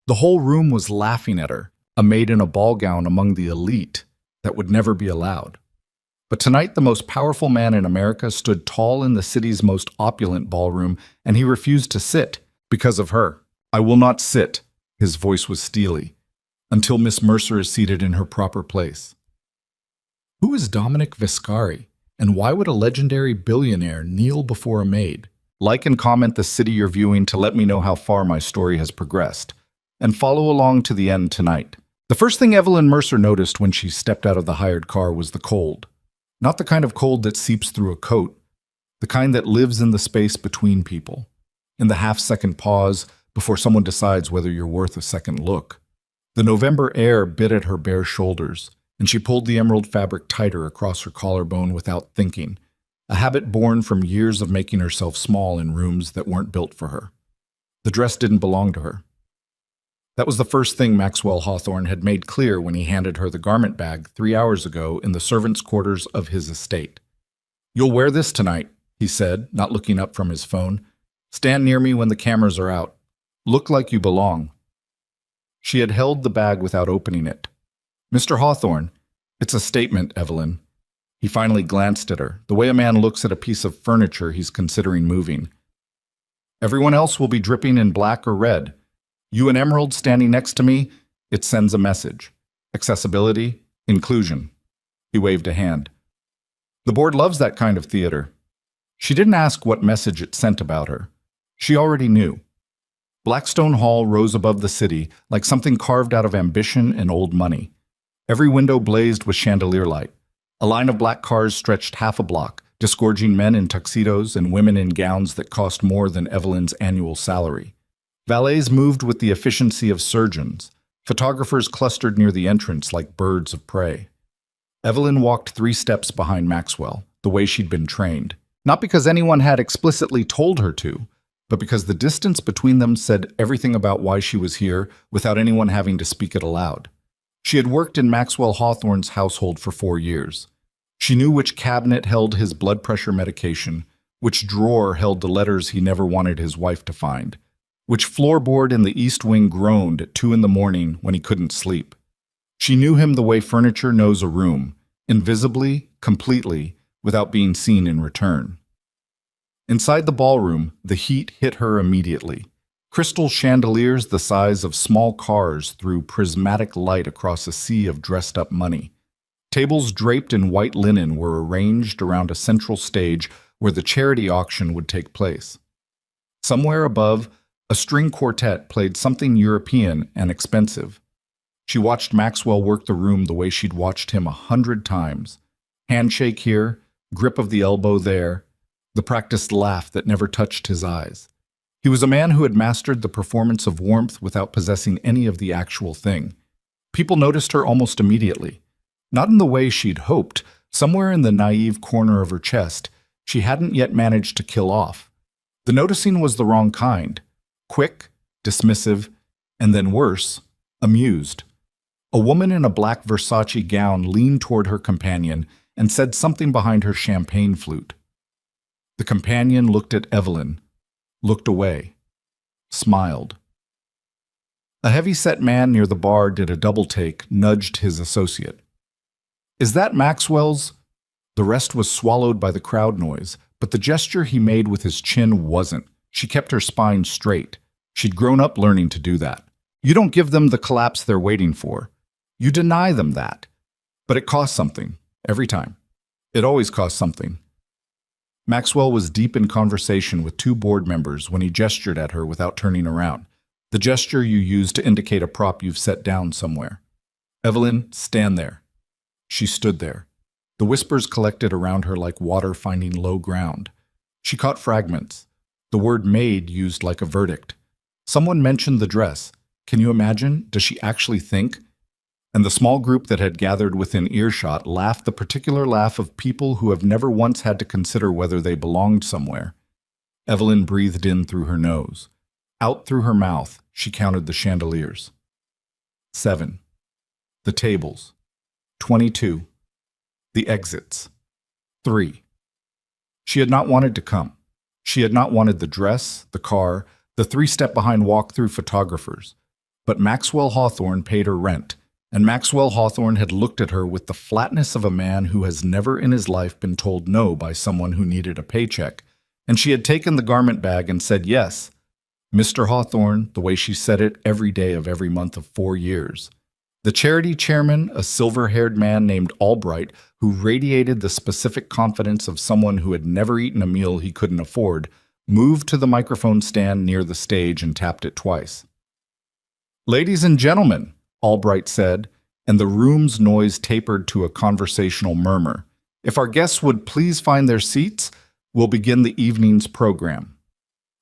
The whole room was laughing at her, a maid in a ball gown among the elite that would never be allowed. But tonight the most powerful man in America stood tall in the city's most opulent ballroom, and he refused to sit because of her. "I will not sit," his voice was steely, "until Miss Mercer is seated in her proper place." Who is Dominic Viscari, and why would a legendary billionaire kneel before a maid? Like and comment the city you're viewing to let me know how far my story has progressed, and follow along to the end tonight. The first thing Evelyn Mercer noticed when she stepped out of the hired car was the cold. Not the kind of cold that seeps through a coat, the kind that lives in the space between people, in the half-second pause before someone decides whether you're worth a second look. The November air bit at her bare shoulders, and she pulled the emerald fabric tighter across her collarbone without thinking, a habit born from years of making herself small in rooms that weren't built for her. The dress didn't belong to her. That was the first thing Maxwell Hawthorne had made clear when he handed her the garment bag 3 hours ago in the servants' quarters of his estate. "You'll wear this tonight," he said, not looking up from his phone. "Stand near me when the cameras are out. Look like you belong." She had held the bag without opening it. "Mr. Hawthorne, it's a statement, Evelyn." He finally glanced at her, the way a man looks at a piece of furniture he's considering moving. "Everyone else will be dripping in black or red. You and Emerald standing next to me, it sends a message. Accessibility, inclusion." He waved a hand. "The board loves that kind of theater." She didn't ask what message it sent about her. She already knew. Blackstone Hall rose above the city like something carved out of ambition and old money. Every window blazed with chandelier light. A line of black cars stretched half a block, disgorging men in tuxedos and women in gowns that cost more than Evelyn's annual salary. Valets moved with the efficiency of surgeons. Photographers clustered near the entrance like birds of prey. Evelyn walked 3 steps behind Maxwell, the way she'd been trained. Not because anyone had explicitly told her to, but because the distance between them said everything about why she was here without anyone having to speak it aloud. She had worked in Maxwell Hawthorne's household for 4 years. She knew which cabinet held his blood pressure medication, which drawer held the letters he never wanted his wife to find, which floorboard in the East Wing groaned at 2 a.m. when he couldn't sleep. She knew him the way furniture knows a room, invisibly, completely, without being seen in return. Inside the ballroom, the heat hit her immediately. Crystal chandeliers the size of small cars threw prismatic light across a sea of dressed-up money. Tables draped in white linen were arranged around a central stage where the charity auction would take place. Somewhere above, a string quartet played something European and expensive. She watched Maxwell work the room the way she'd watched him 100 times. Handshake here, grip of the elbow there, the practiced laugh that never touched his eyes. He was a man who had mastered the performance of warmth without possessing any of the actual thing. People noticed her almost immediately. Not in the way she'd hoped. Somewhere in the naive corner of her chest, she hadn't yet managed to kill off. The noticing was the wrong kind. Quick, dismissive, and then worse, amused. A woman in a black Versace gown leaned toward her companion and said something behind her champagne flute. The companion looked at Evelyn, looked away, smiled. A heavy-set man near the bar did a double-take, nudged his associate. "Is that Maxwell's?" The rest was swallowed by the crowd noise, but the gesture he made with his chin wasn't. She kept her spine straight. She'd grown up learning to do that. You don't give them the collapse they're waiting for. You deny them that. But it costs something, every time. It always costs something. Maxwell was deep in conversation with 2 board members when he gestured at her without turning around. The gesture you use to indicate a prop you've set down somewhere. "Evelyn, stand there." She stood there. The whispers collected around her like water finding low ground. She caught fragments. The word "maid" used like a verdict. Someone mentioned the dress. Can you imagine? Does she actually think? And the small group that had gathered within earshot laughed the particular laugh of people who have never once had to consider whether they belonged somewhere. Evelyn breathed in through her nose. Out through her mouth, she counted the chandeliers. 7. The tables. 22. The exits. 3. She had not wanted to come. She had not wanted the dress, the car, the 3-step behind walk-through photographers. But Maxwell Hawthorne paid her rent, and Maxwell Hawthorne had looked at her with the flatness of a man who has never in his life been told no by someone who needed a paycheck, and she had taken the garment bag and said yes. Mr. Hawthorne, the way she said it every day of every month of 4 years. The charity chairman, a silver-haired man named Albright, who radiated the specific confidence of someone who had never eaten a meal he couldn't afford, moved to the microphone stand near the stage and tapped it twice. "Ladies and gentlemen," Albright said, and the room's noise tapered to a conversational murmur. "If our guests would please find their seats, we'll begin the evening's program."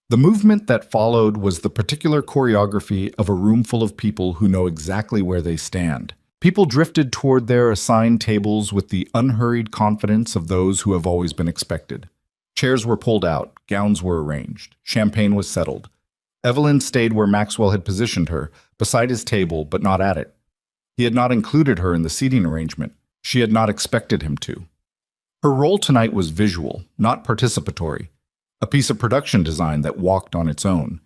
The movement that followed was the particular choreography of a room full of people who know exactly where they stand. People drifted toward their assigned tables with the unhurried confidence of those who have always been expected. Chairs were pulled out, gowns were arranged, champagne was settled. Evelyn stayed where Maxwell had positioned her, beside his table, but not at it. He had not included her in the seating arrangement. She had not expected him to. Her role tonight was visual, not participatory. A piece of production design that walked on its own.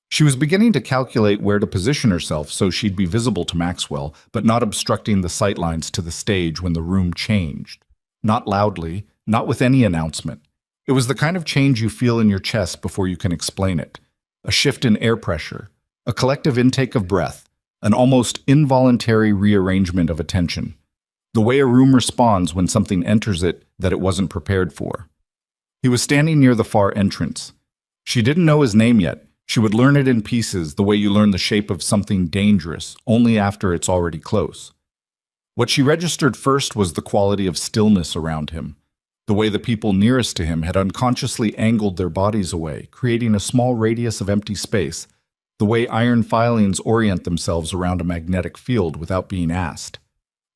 She was beginning to calculate where to position herself so she'd be visible to Maxwell, but not obstructing the sightlines to the stage when the room changed. Not loudly, not with any announcement. It was the kind of change you feel in your chest before you can explain it. A shift in air pressure, a collective intake of breath, an almost involuntary rearrangement of attention. The way a room responds when something enters it that it wasn't prepared for. He was standing near the far entrance. She didn't know his name yet. She would learn it in pieces, the way you learn the shape of something dangerous, only after it's already close. What she registered first was the quality of stillness around him, the way the people nearest to him had unconsciously angled their bodies away, creating a small radius of empty space, the way iron filings orient themselves around a magnetic field without being asked.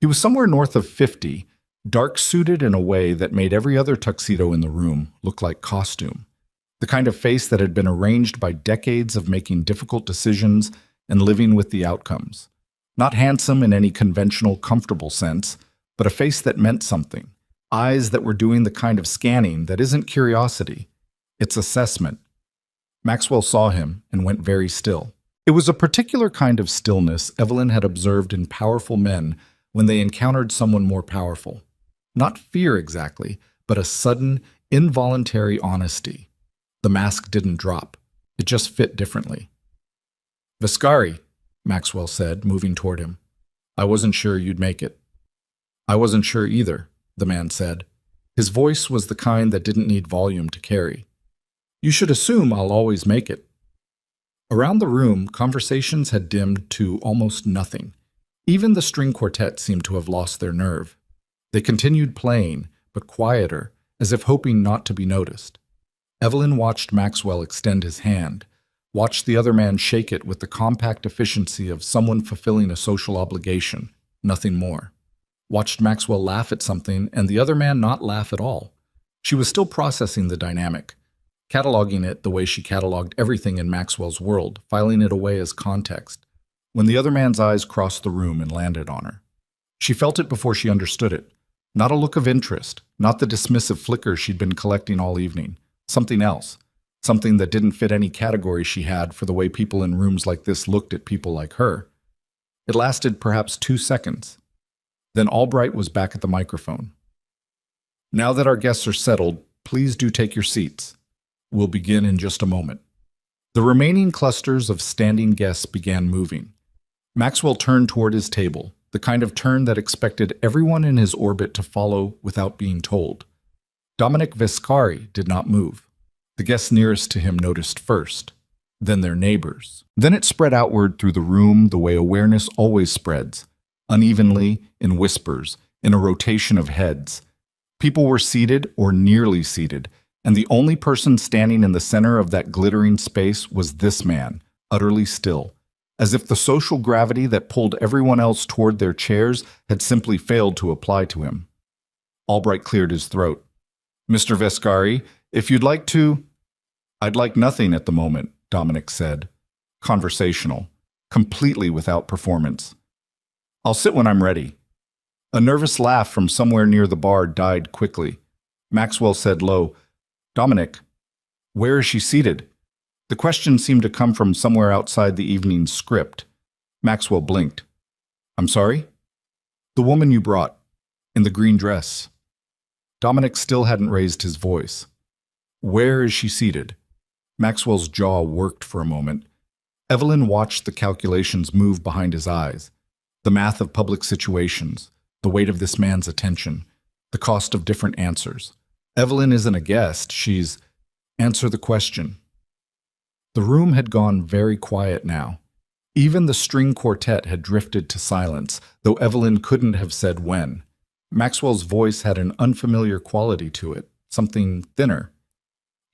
He was somewhere north of 50, dark-suited in a way that made every other tuxedo in the room look like costume. The kind of face that had been arranged by decades of making difficult decisions and living with the outcomes. Not handsome in any conventional, comfortable sense, but a face that meant something. Eyes that were doing the kind of scanning that isn't curiosity. It's assessment. Maxwell saw him and went very still. It was a particular kind of stillness Evelyn had observed in powerful men when they encountered someone more powerful. Not fear exactly, but a sudden, involuntary honesty. The mask didn't drop. It just fit differently. "Viscari," Maxwell said, moving toward him. "I wasn't sure you'd make it." "I wasn't sure either," the man said. His voice was the kind that didn't need volume to carry. "You should assume I'll always make it." Around the room, conversations had dimmed to almost nothing. Even the string quartet seemed to have lost their nerve. They continued playing, but quieter, as if hoping not to be noticed. Evelyn watched Maxwell extend his hand, watched the other man shake it with the compact efficiency of someone fulfilling a social obligation, nothing more. Watched Maxwell laugh at something and the other man not laugh at all. She was still processing the dynamic, cataloging it the way she cataloged everything in Maxwell's world, filing it away as context, when the other man's eyes crossed the room and landed on her. She felt it before she understood it. Not a look of interest, not the dismissive flicker she'd been collecting all evening. Something else. Something that didn't fit any category she had for the way people in rooms like this looked at people like her. It lasted perhaps 2 seconds. Then Albright was back at the microphone. "Now that our guests are settled, please do take your seats. We'll begin in just a moment." The remaining clusters of standing guests began moving. Maxwell turned toward his table, the kind of turn that expected everyone in his orbit to follow without being told. Dominic Viscari did not move. The guests nearest to him noticed first, then their neighbors. Then it spread outward through the room the way awareness always spreads, unevenly, in whispers, in a rotation of heads. People were seated or nearly seated, and the only person standing in the center of that glittering space was this man, utterly still, as if the social gravity that pulled everyone else toward their chairs had simply failed to apply to him. Albright cleared his throat. "Mr. Viscari, if you'd like to—" "I'd like nothing at the moment," Dominic said. Conversational, completely without performance. "I'll sit when I'm ready." A nervous laugh from somewhere near the bar died quickly. Maxwell said low, "Dominic, where is she seated?" The question seemed to come from somewhere outside the evening's script. Maxwell blinked. I'm sorry? The woman you brought, in the green dress. Dominic still hadn't raised his voice. Where is she seated? Maxwell's jaw worked for a moment. Evelyn watched the calculations move behind his eyes. The math of public situations, the weight of this man's attention, the cost of different answers. Evelyn isn't a guest, she's... Answer the question. The room had gone very quiet now. Even the string quartet had drifted to silence, though Evelyn couldn't have said when. Maxwell's voice had an unfamiliar quality to it, something thinner.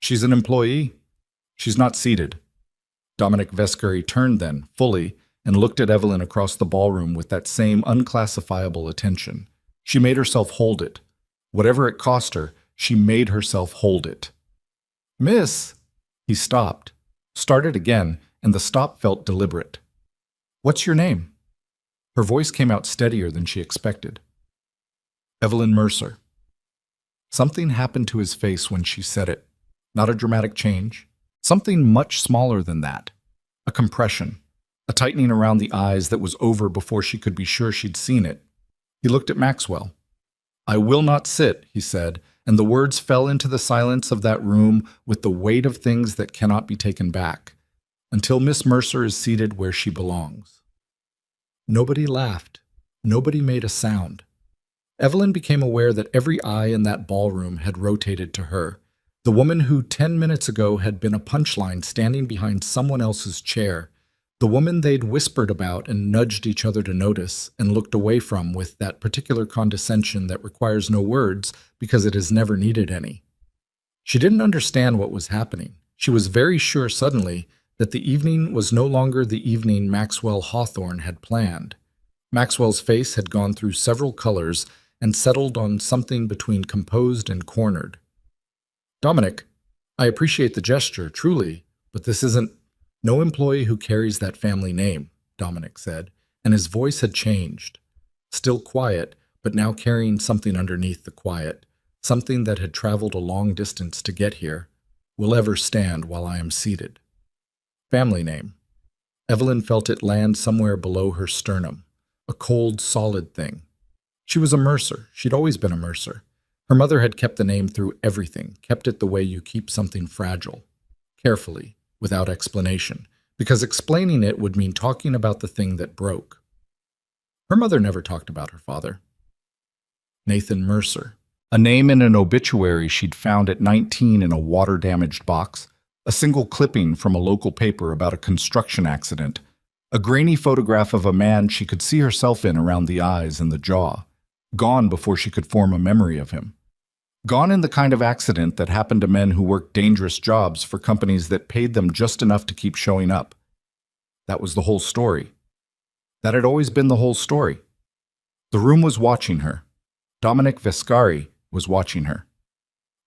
She's an employee. She's not seated. Dominic Vescari turned then, fully, and looked at Evelyn across the ballroom with that same unclassifiable attention. She made herself hold it. Whatever it cost her, she made herself hold it. Miss! He stopped, started again, and the stop felt deliberate. What's your name? Her voice came out steadier than she expected. Evelyn Mercer. Something happened to his face when she said it. Not a dramatic change. Something much smaller than that. A compression. A tightening around the eyes that was over before she could be sure she'd seen it. He looked at Maxwell. I will not sit, he said, and the words fell into the silence of that room with the weight of things that cannot be taken back, until Miss Mercer is seated where she belongs. Nobody laughed. Nobody made a sound. Evelyn became aware that every eye in that ballroom had rotated to her, the woman who 10 minutes ago had been a punchline standing behind someone else's chair, the woman they'd whispered about and nudged each other to notice and looked away from with that particular condescension that requires no words because it has never needed any. She didn't understand what was happening. She was very sure suddenly that the evening was no longer the evening Maxwell Hawthorne had planned. Maxwell's face had gone through several colors and settled on something between composed and cornered. Dominic, I appreciate the gesture, truly, but this isn't... No employee who carries that family name, Dominic said, and his voice had changed. Still quiet, but now carrying something underneath the quiet, something that had traveled a long distance to get here, will ever stand while I am seated. Family name. Evelyn felt it land somewhere below her sternum, a cold, solid thing. She was a Mercer. She'd always been a Mercer. Her mother had kept the name through everything, kept it the way you keep something fragile, carefully, without explanation, because explaining it would mean talking about the thing that broke. Her mother never talked about her father. Nathan Mercer, a name in an obituary she'd found at 19 in a water-damaged box, a single clipping from a local paper about a construction accident, a grainy photograph of a man she could see herself in around the eyes and the jaw, gone before she could form a memory of him. Gone in the kind of accident that happened to men who worked dangerous jobs for companies that paid them just enough to keep showing up. That was the whole story. That had always been the whole story. The room was watching her. Dominic Vescari was watching her.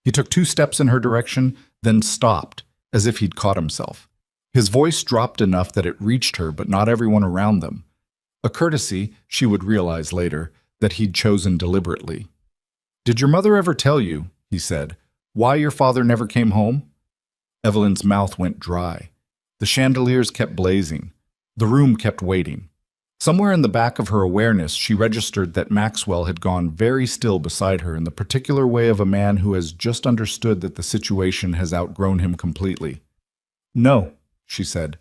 He took 2 steps in her direction, then stopped, as if he'd caught himself. His voice dropped enough that it reached her, but not everyone around them. A courtesy, she would realize later, that he'd chosen deliberately. Did your mother ever tell you, he said, why your father never came home? Evelyn's mouth went dry. The chandeliers kept blazing. The room kept waiting. Somewhere in the back of her awareness, she registered that Maxwell had gone very still beside her in the particular way of a man who has just understood that the situation has outgrown him completely. No, she said.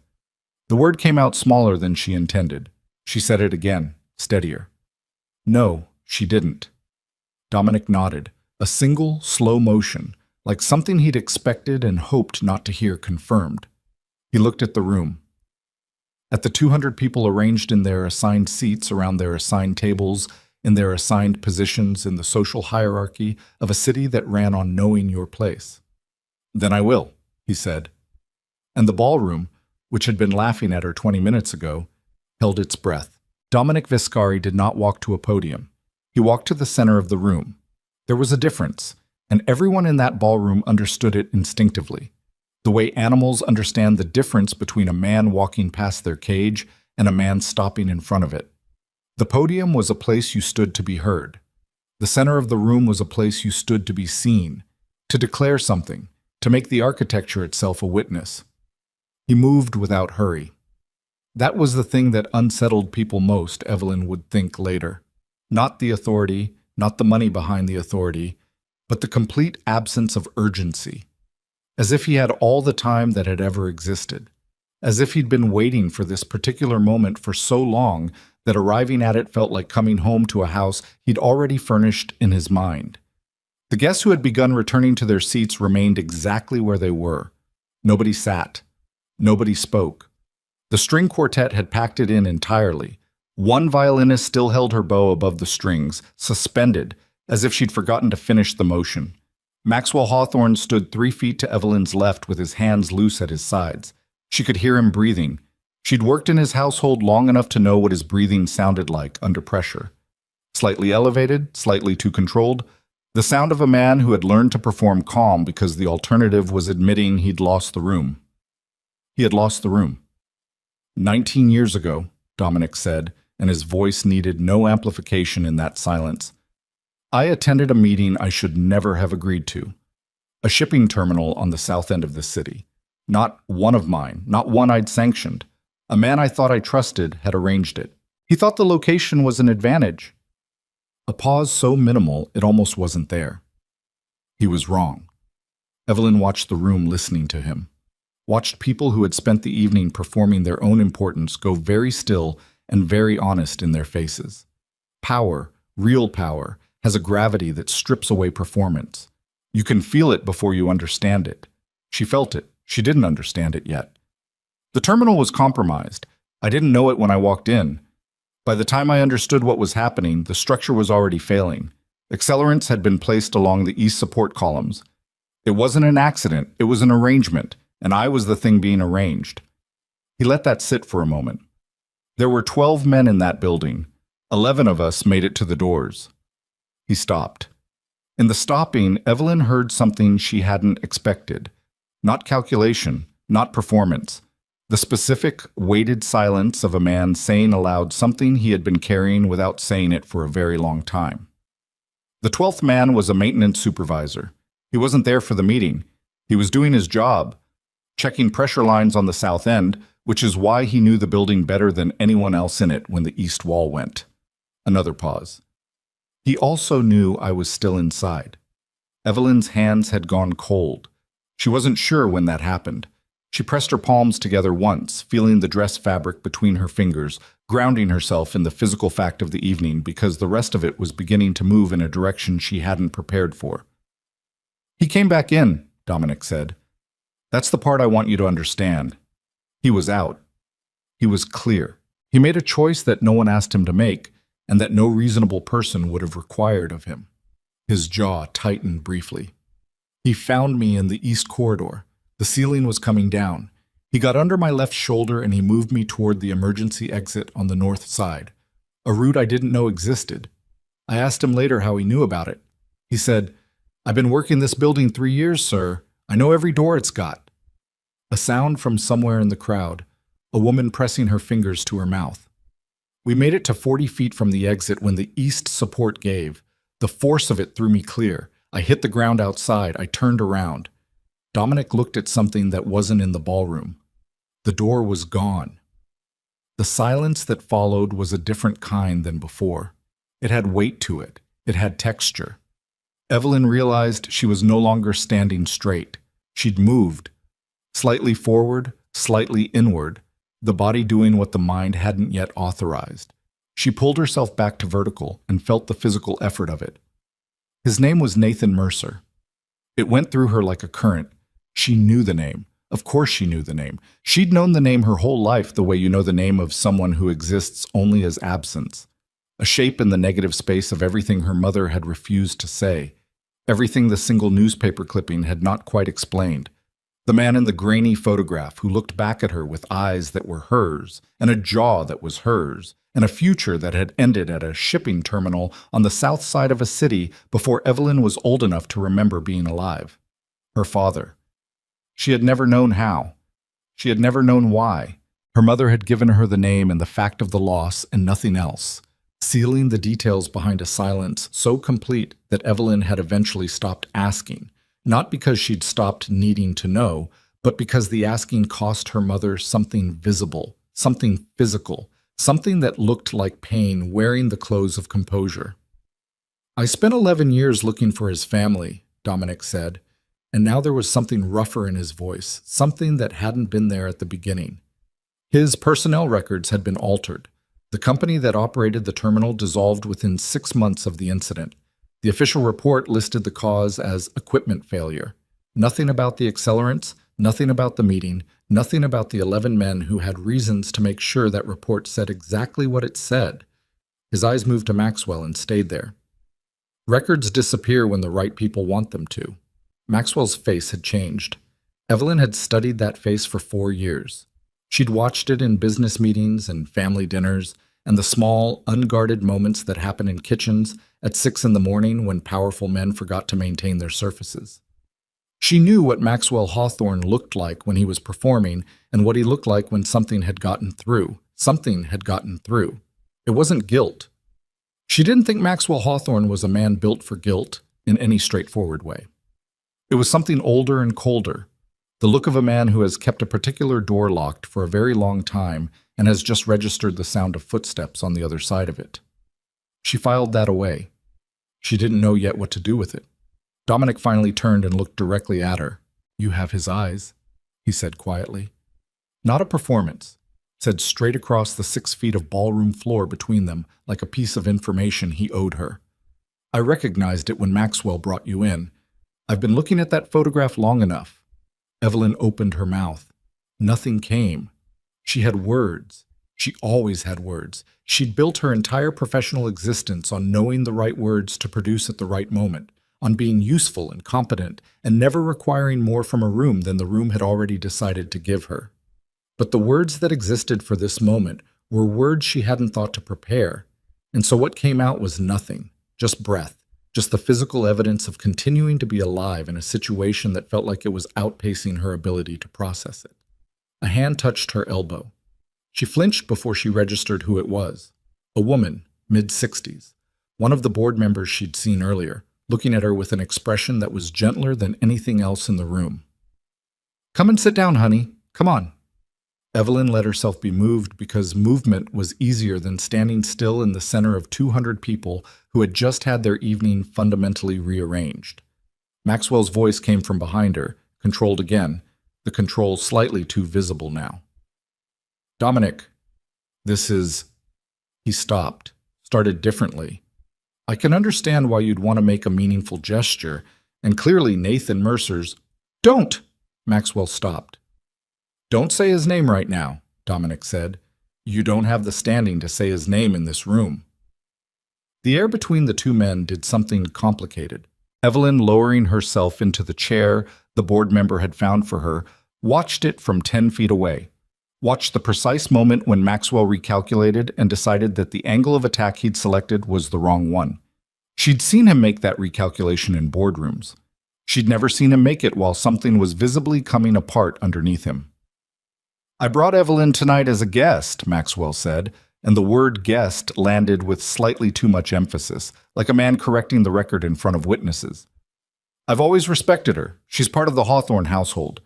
The word came out smaller than she intended. She said it again, steadier. No, she didn't. Dominic nodded, a single, slow motion, like something he'd expected and hoped not to hear confirmed. He looked at the room. At the 200 people arranged in their assigned seats around their assigned tables, in their assigned positions in the social hierarchy of a city that ran on knowing your place. Then I will, he said. And the ballroom, which had been laughing at her 20 minutes ago, held its breath. Dominic Vescari did not walk to a podium. He walked to the center of the room. There was a difference, and everyone in that ballroom understood it instinctively, the way animals understand the difference between a man walking past their cage and a man stopping in front of it. The podium was a place you stood to be heard. The center of the room was a place you stood to be seen, to declare something, to make the architecture itself a witness. He moved without hurry. That was the thing that unsettled people most, Evelyn would think later. Not the authority, not the money behind the authority, but the complete absence of urgency. As if he had all the time that had ever existed. As if he'd been waiting for this particular moment for so long that arriving at it felt like coming home to a house he'd already furnished in his mind. The guests who had begun returning to their seats remained exactly where they were. Nobody sat. Nobody spoke. The string quartet had packed it in entirely. One violinist still held her bow above the strings, suspended, as if she'd forgotten to finish the motion. Maxwell Hawthorne stood 3 feet to Evelyn's left with his hands loose at his sides. She could hear him breathing. She'd worked in his household long enough to know what his breathing sounded like under pressure. Slightly elevated, slightly too controlled, the sound of a man who had learned to perform calm because the alternative was admitting he'd lost the room. He had lost the room. 19 years ago, Dominic said, and his voice needed no amplification in that silence. I attended a meeting I should never have agreed to. A shipping terminal on the south end of the city. Not one of mine, not one I'd sanctioned. A man I thought I trusted had arranged it. He thought the location was an advantage. A pause so minimal it almost wasn't there. He was wrong. Evelyn watched the room listening to him. Watched people who had spent the evening performing their own importance go very still and very honest in their faces. Power, real power, has a gravity that strips away performance. You can feel it before you understand it. She felt it. She didn't understand it yet. The terminal was compromised. I didn't know it when I walked in. By the time I understood what was happening, the structure was already failing. Accelerants had been placed along the east support columns. It wasn't an accident, it was an arrangement, and I was the thing being arranged. He let that sit for a moment. There were 12 men in that building. 11 of us made it to the doors. He stopped. In the stopping, Evelyn heard something she hadn't expected. Not calculation, not performance. The specific, weighted silence of a man saying aloud something he had been carrying without saying it for a very long time. The 12th man was a maintenance supervisor. He wasn't there for the meeting. He was doing his job, checking pressure lines on the south end, which is why he knew the building better than anyone else in it when the east wall went. Another pause. He also knew I was still inside. Evelyn's hands had gone cold. She wasn't sure when that happened. She pressed her palms together once, feeling the dress fabric between her fingers, grounding herself in the physical fact of the evening because the rest of it was beginning to move in a direction she hadn't prepared for. He came back in, Dominic said. That's the part I want you to understand. He was out. He was clear. He made a choice that no one asked him to make, and that no reasonable person would have required of him. His jaw tightened briefly. He found me in the east corridor. The ceiling was coming down. He got under my left shoulder and he moved me toward the emergency exit on the north side, a route I didn't know existed. I asked him later how he knew about it. He said, I've been working this building 3 years, sir. I know every door it's got. A sound from somewhere in the crowd, a woman pressing her fingers to her mouth. We made it to 40 feet from the exit when the east support gave. The force of it threw me clear. I hit the ground outside. I turned around. Dominic looked at something that wasn't in the ballroom. The door was gone. The silence that followed was a different kind than before. It had weight to it. It had texture. Evelyn realized she was no longer standing straight. She'd moved. Slightly forward, slightly inward, the body doing what the mind hadn't yet authorized. She pulled herself back to vertical and felt the physical effort of it. His name was Nathan Mercer. It went through her like a current. She knew the name. Of course she knew the name. She'd known the name her whole life the way you know the name of someone who exists only as absence. A shape in the negative space of everything her mother had refused to say. Everything the single newspaper clipping had not quite explained. The man in the grainy photograph who looked back at her with eyes that were hers, and a jaw that was hers, and a future that had ended at a shipping terminal on the south side of a city before Evelyn was old enough to remember being alive. Her father. She had never known how. She had never known why. Her mother had given her the name and the fact of the loss and nothing else, sealing the details behind a silence so complete that Evelyn had eventually stopped asking, not because she'd stopped needing to know, but because the asking cost her mother something visible, something physical, something that looked like pain wearing the clothes of composure. "I spent 11 years looking for his family," Dominic said, and now there was something rougher in his voice, something that hadn't been there at the beginning. His personnel records had been altered. The company that operated the terminal dissolved within 6 months of the incident. The official report listed the cause as equipment failure. Nothing about the accelerants, nothing about the meeting, nothing about the 11 men who had reasons to make sure that report said exactly what it said. His eyes moved to Maxwell and stayed there. Records disappear when the right people want them to. Maxwell's face had changed. Evelyn had studied that face for 4 years. She'd watched it in business meetings and family dinners, and the small, unguarded moments that happen in kitchens at 6 in the morning when powerful men forgot to maintain their surfaces. She knew what Maxwell Hawthorne looked like when he was performing and what he looked like when something had gotten through. Something had gotten through. It wasn't guilt. She didn't think Maxwell Hawthorne was a man built for guilt in any straightforward way. It was something older and colder, the look of a man who has kept a particular door locked for a very long time and has just registered the sound of footsteps on the other side of it. She filed that away. She didn't know yet what to do with it. Dominic finally turned and looked directly at her. "You have his eyes," he said quietly. Not a performance, said straight across the 6 feet of ballroom floor between them like a piece of information he owed her. "I recognized it when Maxwell brought you in. I've been looking at that photograph long enough." Evelyn opened her mouth. Nothing came. She had words. She always had words. She'd built her entire professional existence on knowing the right words to produce at the right moment, on being useful and competent, and never requiring more from a room than the room had already decided to give her. But the words that existed for this moment were words she hadn't thought to prepare, and so what came out was nothing, just breath, just the physical evidence of continuing to be alive in a situation that felt like it was outpacing her ability to process it. A hand touched her elbow. She flinched before she registered who it was. A woman, mid-60s, one of the board members she'd seen earlier, looking at her with an expression that was gentler than anything else in the room. "Come and sit down, honey. Come on." Evelyn let herself be moved because movement was easier than standing still in the center of 200 people who had just had their evening fundamentally rearranged. Maxwell's voice came from behind her, controlled again, the control slightly too visible now. "Dominic, this is..." He stopped, started differently. "I can understand why you'd want to make a meaningful gesture, and clearly Nathan Mercer's..." "Don't!" Maxwell stopped. "Don't say his name right now," Dominic said. "You don't have the standing to say his name in this room." The air between the two men did something complicated. Evelyn, lowering herself into the chair the board member had found for her, watched it from 10 feet away. Watched the precise moment when Maxwell recalculated and decided that the angle of attack he'd selected was the wrong one. She'd seen him make that recalculation in boardrooms. She'd never seen him make it while something was visibly coming apart underneath him. "I brought Evelyn tonight as a guest," Maxwell said, and the word guest landed with slightly too much emphasis, like a man correcting the record in front of witnesses. "I've always respected her. She's part of the Hawthorne household."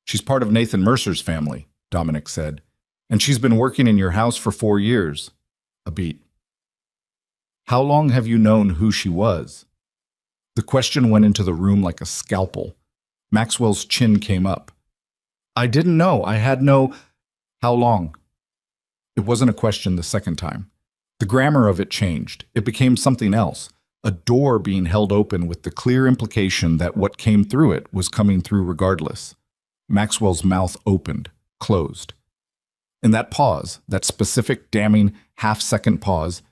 "She's part of Nathan Mercer's family," Dominic said, "and she's been working in your house for 4 years. A beat." "How long have you known who she was?" The question went into the room like a scalpel. Maxwell's chin came up. "I didn't know. I had no..." "How long?" It wasn't a question the second time. The grammar of it changed. It became something else, a door being held open with the clear implication that what came through it was coming through regardless. Maxwell's mouth opened, closed. In that pause, that specific, damning, half-second pause,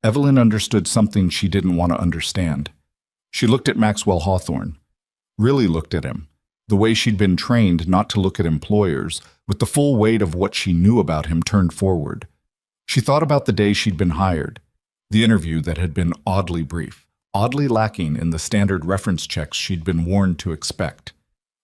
Evelyn understood something she didn't want to understand. She looked at Maxwell Hawthorne, really looked at him, the way she'd been trained not to look at employers, with the full weight of what she knew about him turned forward. She thought about the day she'd been hired, the interview that had been oddly brief, oddly lacking in the standard reference checks she'd been warned to expect.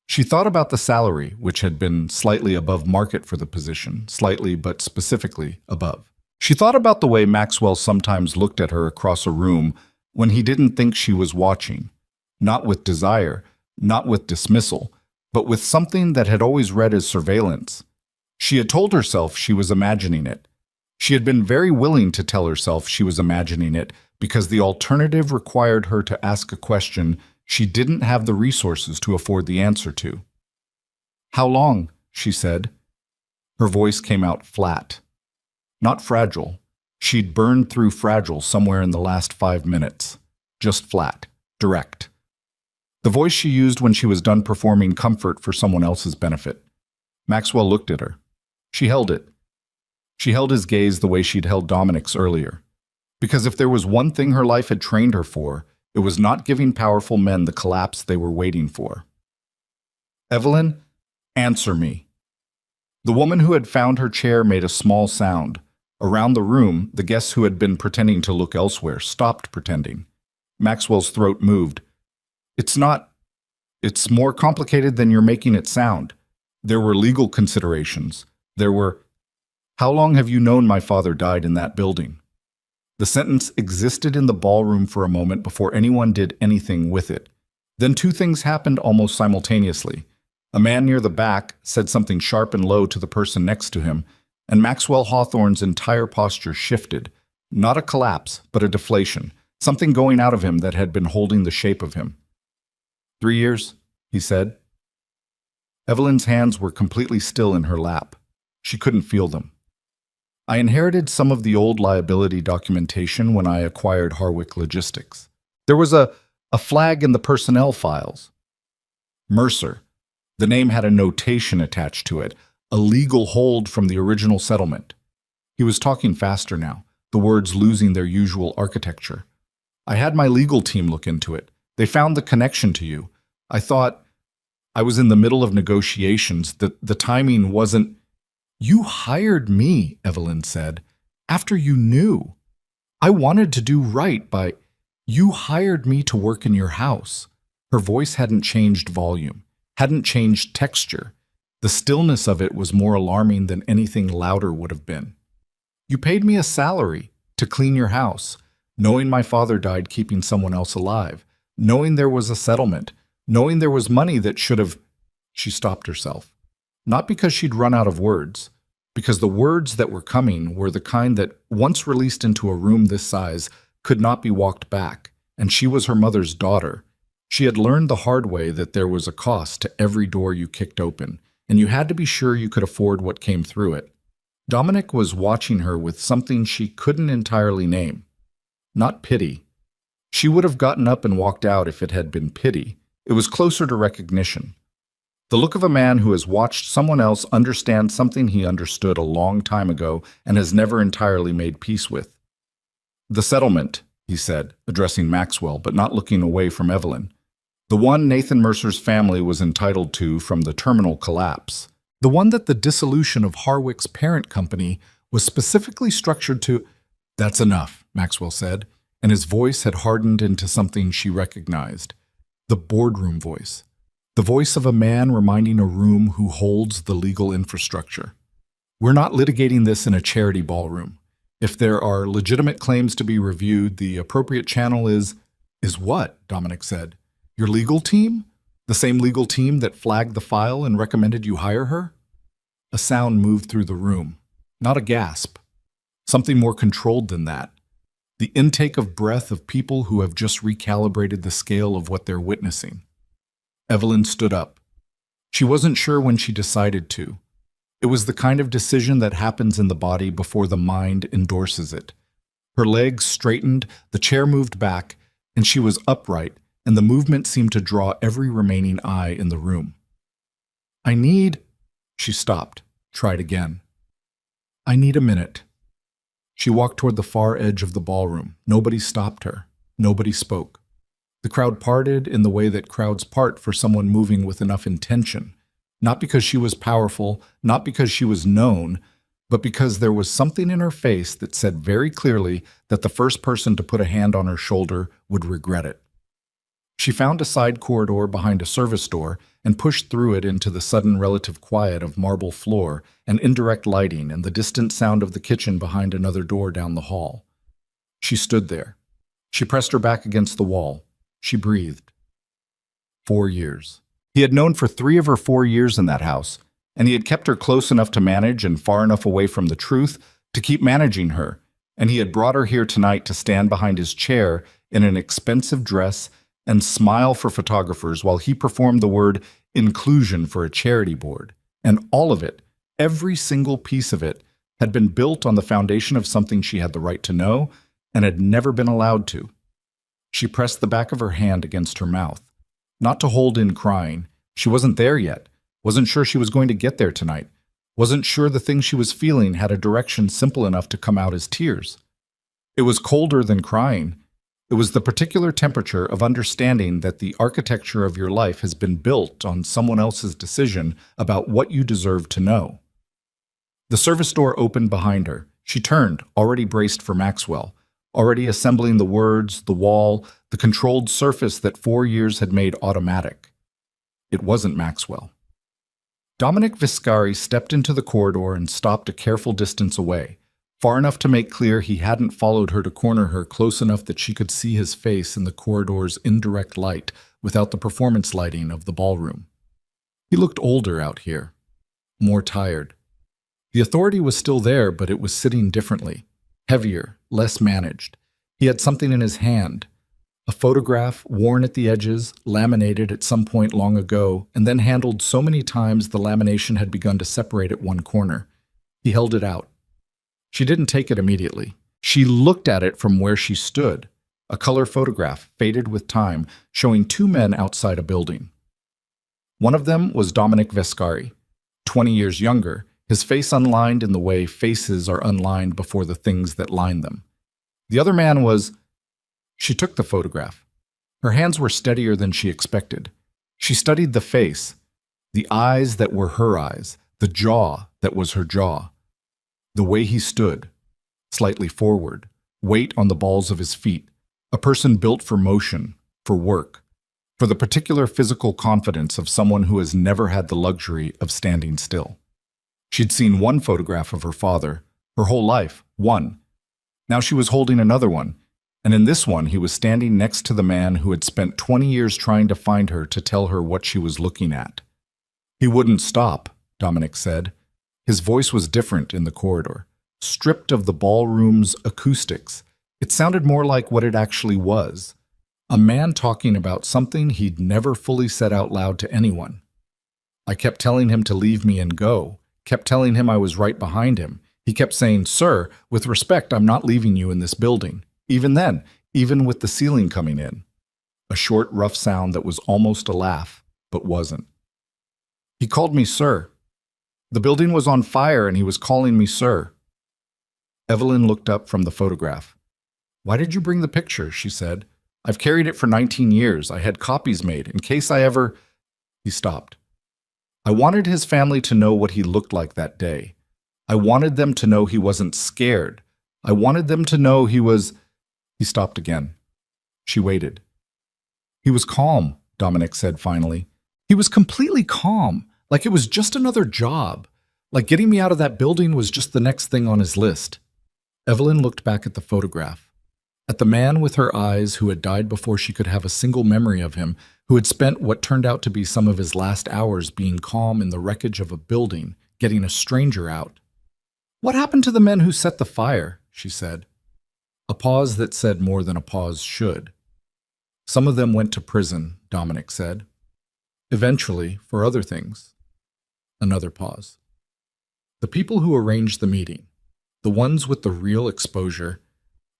She thought about the salary, which had been slightly above market for the position, slightly but specifically above. She thought about the way Maxwell sometimes looked at her across a room when he didn't think she was watching, not with desire, not with dismissal, but with something that had always read as surveillance. She had told herself she was imagining it. She had been very willing to tell herself she was imagining it because the alternative required her to ask a question she didn't have the resources to afford the answer to. "How long?" she said. Her voice came out flat. Not fragile. She'd burned through fragile somewhere in the last 5 minutes. Just flat, direct. The voice she used when she was done performing comfort for someone else's benefit. Maxwell looked at her. She held it. She held his gaze the way she'd held Dominic's earlier. Because if there was one thing her life had trained her for, it was not giving powerful men the collapse they were waiting for. "Evelyn, answer me." The woman who had found her chair made a small sound. Around the room, the guests who had been pretending to look elsewhere stopped pretending. Maxwell's throat moved. It's more complicated than you're making it sound. There were legal considerations. How long have you known my father died in that building?" The sentence existed in the ballroom for a moment before anyone did anything with it. Then two things happened almost simultaneously. A man near the back said something sharp and low to the person next to him, and Maxwell Hawthorne's entire posture shifted. Not a collapse, but a deflation, something going out of him that had been holding the shape of him. 3 years, he said. Evelyn's hands were completely still in her lap. She couldn't feel them. I inherited some of the old liability documentation when I acquired Harwick Logistics. There was a flag in the personnel files. Mercer. The name had a notation attached to it, a legal hold from the original settlement. He was talking faster now, the words losing their usual architecture. I had my legal team look into it. They found the connection to you. I thought I was in the middle of negotiations. The timing wasn't... You hired me, Evelyn said, after you knew. I wanted to do right by... You hired me to work in your house. Her voice hadn't changed volume, hadn't changed texture. The stillness of it was more alarming than anything louder would have been. You paid me a salary to clean your house, knowing my father died keeping someone else alive, knowing there was a settlement, knowing there was money that should have... She stopped herself. Not because she'd run out of words, because the words that were coming were the kind that, once released into a room this size, could not be walked back, and she was her mother's daughter. She had learned the hard way that there was a cost to every door you kicked open, and you had to be sure you could afford what came through it. Dominic was watching her with something she couldn't entirely name. Not pity. She would have gotten up and walked out if it had been pity. It was closer to recognition. The look of a man who has watched someone else understand something he understood a long time ago and has never entirely made peace with. The settlement, he said, addressing Maxwell, but not looking away from Evelyn. The one Nathan Mercer's family was entitled to from the terminal collapse. The one that the dissolution of Harwick's parent company was specifically structured to... That's enough, Maxwell said, and his voice had hardened into something she recognized. The boardroom voice. The voice of a man reminding a room who holds the legal infrastructure. We're not litigating this in a charity ballroom. If there are legitimate claims to be reviewed, the appropriate channel is what? Dominic said. Your legal team? The same legal team that flagged the file and recommended you hire her? A sound moved through the room. Not a gasp. Something more controlled than that. The intake of breath of people who have just recalibrated the scale of what they're witnessing. Evelyn stood up. She wasn't sure when she decided to. It was the kind of decision that happens in the body before the mind endorses it. Her legs straightened, the chair moved back, and she was upright, and the movement seemed to draw every remaining eye in the room. She stopped, tried again. I need a minute. She walked toward the far edge of the ballroom. Nobody stopped her. Nobody spoke. The crowd parted in the way that crowds part for someone moving with enough intention, not because she was powerful, not because she was known, but because there was something in her face that said very clearly that the first person to put a hand on her shoulder would regret it. She found a side corridor behind a service door and pushed through it into the sudden relative quiet of marble floor and indirect lighting and the distant sound of the kitchen behind another door down the hall. She stood there. She pressed her back against the wall. She breathed. 4 years. He had known for 3 of her 4 years in that house. and he had kept her close enough to manage and far enough away from the truth to keep managing her, and he had brought her here tonight to stand behind his chair in an expensive dress and smile for photographers while he performed the word inclusion for a charity board. And all of it, every single piece of it, had been built on the foundation of something she had the right to know and had never been allowed to. She pressed the back of her hand against her mouth, not to hold in crying. She wasn't there yet, wasn't sure she was going to get there tonight, wasn't sure the thing she was feeling had a direction simple enough to come out as tears. It was colder than crying. It was the particular temperature of understanding that the architecture of your life has been built on someone else's decision about what you deserve to know. The service door opened behind her. She turned, already braced for Maxwell, already assembling the words, the wall, the controlled surface that 4 years had made automatic. It wasn't Maxwell. Dominic Viscari stepped into the corridor and stopped a careful distance away, far enough to make clear he hadn't followed her to corner her close enough that she could see his face in the corridor's indirect light without the performance lighting of the ballroom. He looked older out here, more tired. The authority was still there, but it was sitting differently, heavier, less managed. He had something in his hand, a photograph worn at the edges, laminated at some point long ago, and then handled so many times the lamination had begun to separate at one corner. He held it out. She didn't take it immediately. She looked at it from where she stood, a color photograph, faded with time, showing 2 men outside a building. One of them was Dominic Viscari, 20 years younger, his face unlined in the way faces are unlined before the things that line them. The other man was... She took the photograph. Her hands were steadier than she expected. She studied the face, the eyes that were her eyes, the jaw that was her jaw. The way he stood, slightly forward, weight on the balls of his feet, a person built for motion, for work, for the particular physical confidence of someone who has never had the luxury of standing still. She'd seen one photograph of her father, her whole life, one. Now she was holding another one, and in this one he was standing next to the man who had spent 20 years trying to find her to tell her what she was looking at. He wouldn't stop, Dominic said. His voice was different in the corridor, stripped of the ballroom's acoustics. It sounded more like what it actually was, a man talking about something he'd never fully said out loud to anyone. I kept telling him to leave me and go, kept telling him I was right behind him. He kept saying, "Sir, with respect, I'm not leaving you in this building." Even then, even with the ceiling coming in. A short, rough sound that was almost a laugh, but wasn't. He called me sir. The building was on fire and he was calling me sir. Evelyn looked up from the photograph. "Why did you bring the picture?" she said. "I've carried it for 19 years. I had copies made, in case I ever..." He stopped. "I wanted his family to know what he looked like that day. I wanted them to know he wasn't scared. I wanted them to know he was..." He stopped again. She waited. "He was calm," Dominic said finally. "He was completely calm, like it was just another job, like getting me out of that building was just the next thing on his list." Evelyn looked back at the photograph, at the man with her eyes who had died before she could have a single memory of him, who had spent what turned out to be some of his last hours being calm in the wreckage of a building, getting a stranger out. "What happened to the men who set the fire?" she said. A pause that said more than a pause should. "Some of them went to prison," Dominic said. "Eventually, for other things." Another pause. "The people who arranged the meeting, the ones with the real exposure,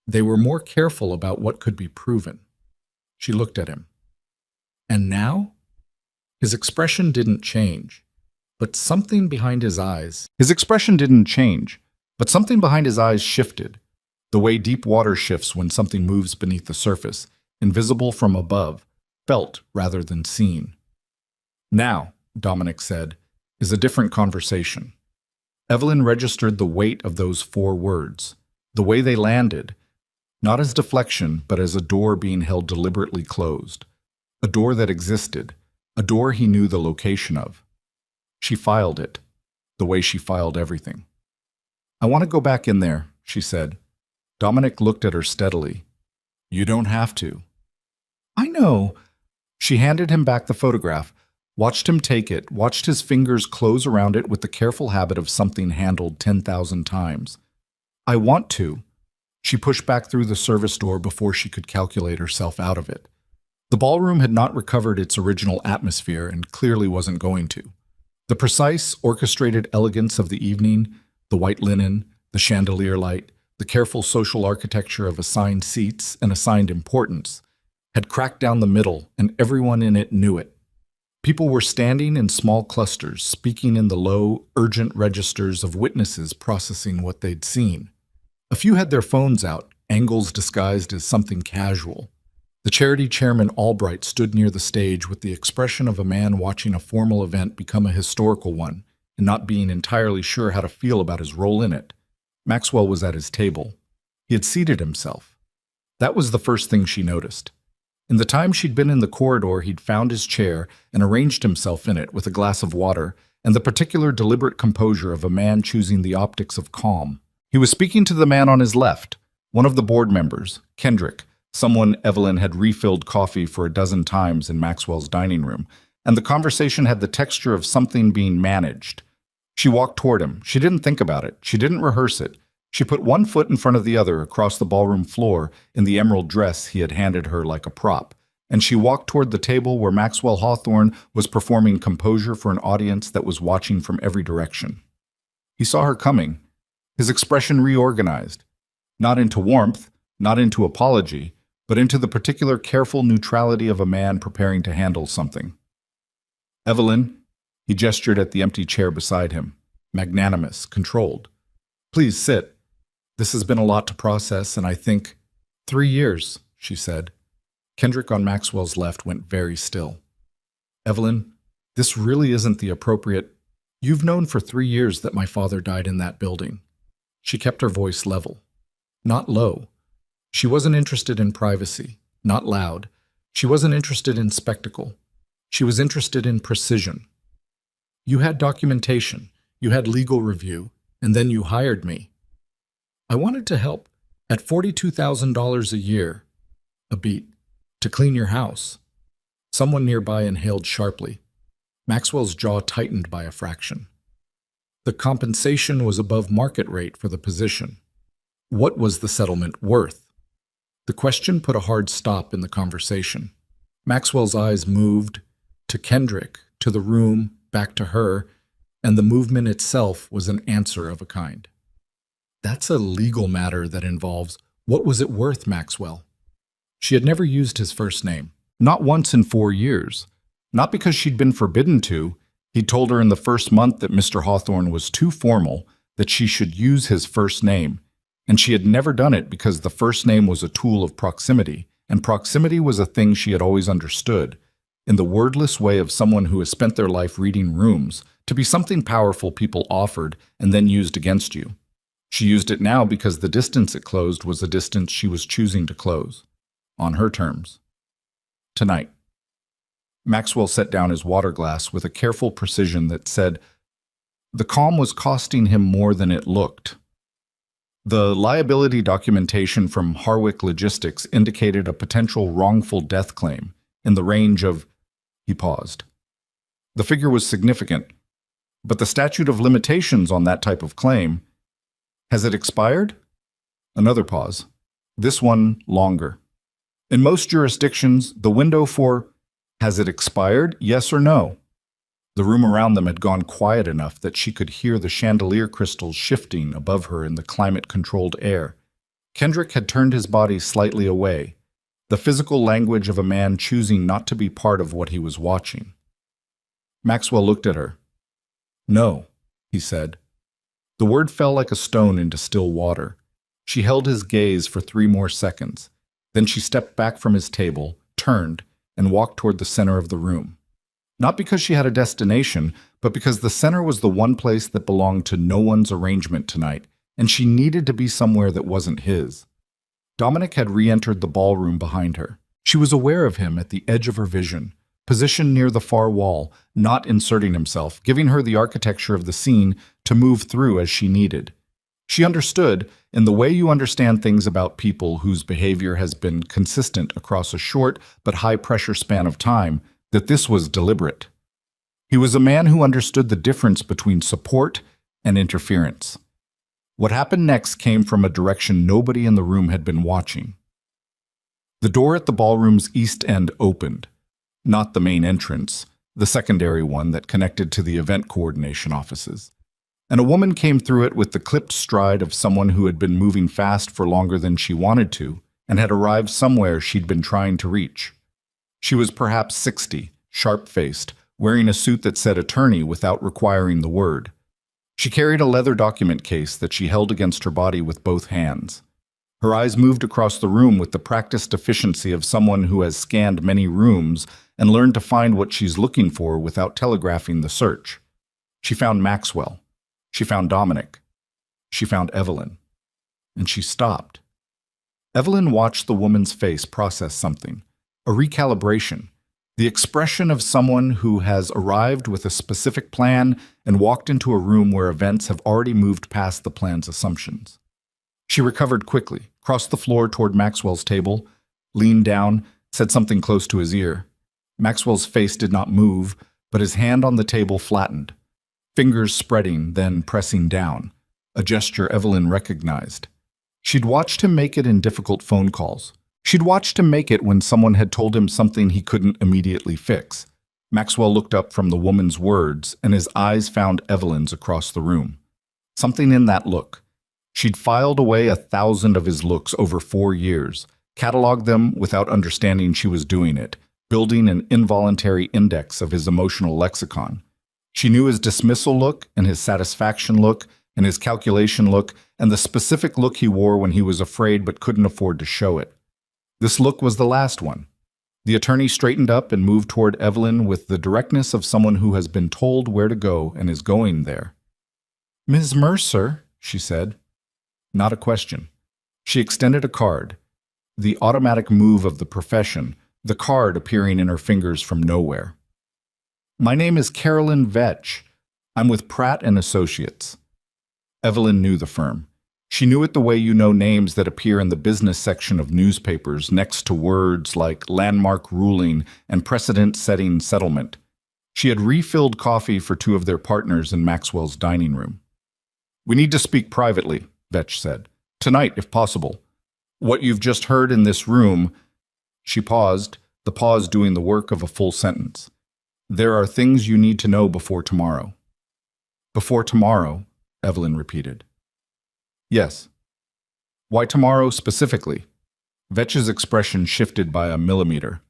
they were more careful about what could be proven." She looked at him. "And now?" His expression didn't change, but something behind his eyes... His expression didn't change, but something behind his eyes shifted. The way deep water shifts when something moves beneath the surface, invisible from above, felt rather than seen. "Now," Dominic said, "is a different conversation." Evelyn registered the weight of those 4 words, the way they landed, not as deflection, but as a door being held deliberately closed, a door that existed, a door he knew the location of. She filed it, the way she filed everything. "I want to go back in there," she said. Dominic looked at her steadily. "You don't have to." "I know." She handed him back the photograph, Watched him take it, watched his fingers close around it with the careful habit of something handled 10,000 times. I want to. She pushed back through the service door before she could calculate herself out of it. The ballroom had not recovered its original atmosphere and clearly wasn't going to. The precise, orchestrated elegance of the evening, the white linen, the chandelier light, the careful social architecture of assigned seats and assigned importance, had cracked down the middle, and everyone in it knew it. People were standing in small clusters, speaking in the low, urgent registers of witnesses processing what they'd seen. A few had their phones out, angles disguised as something casual. The charity chairman Albright stood near the stage with the expression of a man watching a formal event become a historical one and not being entirely sure how to feel about his role in it. Maxwell was at his table. He had seated himself. That was the first thing she noticed. In the time she'd been in the corridor, he'd found his chair and arranged himself in it with a glass of water and the particular deliberate composure of a man choosing the optics of calm. He was speaking to the man on his left, one of the board members, Kendrick, someone Evelyn had refilled coffee for a dozen times in Maxwell's dining room, and the conversation had the texture of something being managed. She walked toward him. She didn't think about it. She didn't rehearse it. She put one foot in front of the other across the ballroom floor in the emerald dress he had handed her like a prop, and she walked toward the table where Maxwell Hawthorne was performing composure for an audience that was watching from every direction. He saw her coming. His expression reorganized, not into warmth, not into apology, but into the particular careful neutrality of a man preparing to handle something. "Evelyn," he gestured at the empty chair beside him, magnanimous, controlled. "Please sit. This has been a lot to process, and I think—" "3 years," she said. Kendrick on Maxwell's left went very still. "Evelyn, this really isn't the appropriate— You've known for 3 years that my father died in that building." She kept her voice level, not low. She wasn't interested in privacy, not loud. She wasn't interested in spectacle. She was interested in precision. "You had documentation, you had legal review, and then you hired me. I wanted to help at $42,000 a year, a beat, to clean your house." Someone nearby inhaled sharply. Maxwell's jaw tightened by a fraction. The compensation was above market rate for the position. What was the settlement worth? The question put a hard stop in the conversation. Maxwell's eyes moved to Kendrick, to the room, back to her, and the movement itself was an answer of a kind. "That's a legal matter that involves— What was it worth, Maxwell?" She had never used his first name, not once in 4 years. Not because she'd been forbidden to. He'd told her in the first month that Mr. Hawthorne was too formal, that she should use his first name, and she had never done it because the first name was a tool of proximity, and proximity was a thing she had always understood, in the wordless way of someone who has spent their life reading rooms, to be something powerful people offered and then used against you. She used it now because the distance it closed was a distance she was choosing to close, on her terms. Tonight. Maxwell set down his water glass with a careful precision that said, the calm was costing him more than it looked. The liability documentation from Harwick Logistics indicated a potential wrongful death claim in the range of— He paused. The figure was significant, but the statute of limitations on that type of claim— Has it expired? Another pause. This one longer. In most jurisdictions, the window for— Has it expired? Yes or no? The room around them had gone quiet enough that she could hear the chandelier crystals shifting above her in the climate-controlled air. Kendrick had turned his body slightly away, the physical language of a man choosing not to be part of what he was watching. Maxwell looked at her. "No," he said. The word fell like a stone into still water. She held his gaze for 3 more seconds. Then she stepped back from his table, turned, and walked toward the center of the room. Not because she had a destination, but because the center was the one place that belonged to no one's arrangement tonight, and she needed to be somewhere that wasn't his. Dominic had re-entered the ballroom behind her. She was aware of him at the edge of her vision, positioned near the far wall, not inserting himself, giving her the architecture of the scene to move through as she needed. She understood, in the way you understand things about people whose behavior has been consistent across a short but high-pressure span of time, that this was deliberate. He was a man who understood the difference between support and interference. What happened next came from a direction nobody in the room had been watching. The door at the ballroom's east end opened, not the main entrance, the secondary one that connected to the event coordination offices. And a woman came through it with the clipped stride of someone who had been moving fast for longer than she wanted to and had arrived somewhere she'd been trying to reach. She was perhaps 60, sharp-faced, wearing a suit that said attorney without requiring the word. She carried a leather document case that she held against her body with both hands. Her eyes moved across the room with the practiced efficiency of someone who has scanned many rooms and learned to find what she's looking for without telegraphing the search. She found Maxwell. She found Dominic. She found Evelyn. And she stopped. Evelyn watched the woman's face process something, a recalibration, the expression of someone who has arrived with a specific plan and walked into a room where events have already moved past the plan's assumptions. She recovered quickly, crossed the floor toward Maxwell's table, leaned down, said something close to his ear. Maxwell's face did not move, but his hand on the table flattened, fingers spreading, then pressing down, a gesture Evelyn recognized. She'd watched him make it in difficult phone calls. She'd watched him make it when someone had told him something he couldn't immediately fix. Maxwell looked up from the woman's words, and his eyes found Evelyn's across the room. Something in that look. She'd filed away 1,000 of his looks over 4 years, cataloged them without understanding she was doing it, building an involuntary index of his emotional lexicon. She knew his dismissal look and his satisfaction look and his calculation look and the specific look he wore when he was afraid but couldn't afford to show it. This look was the last one. The attorney straightened up and moved toward Evelyn with the directness of someone who has been told where to go and is going there. "Ms. Mercer," she said. Not a question. She extended a card. The automatic move of the profession, the card appearing in her fingers from nowhere. "My name is Carolyn Vetch. I'm with Pratt and Associates." Evelyn knew the firm. She knew it the way you know names that appear in the business section of newspapers next to words like landmark ruling and precedent-setting settlement. She had refilled coffee for 2 of their partners in Maxwell's dining room. "We need to speak privately," Vetch said. "Tonight, if possible. What you've just heard in this room—" She paused, the pause doing the work of a full sentence. "There are things you need to know before tomorrow." "Before tomorrow," Evelyn repeated. "Yes." "Why tomorrow specifically?" Vetch's expression shifted by a millimeter.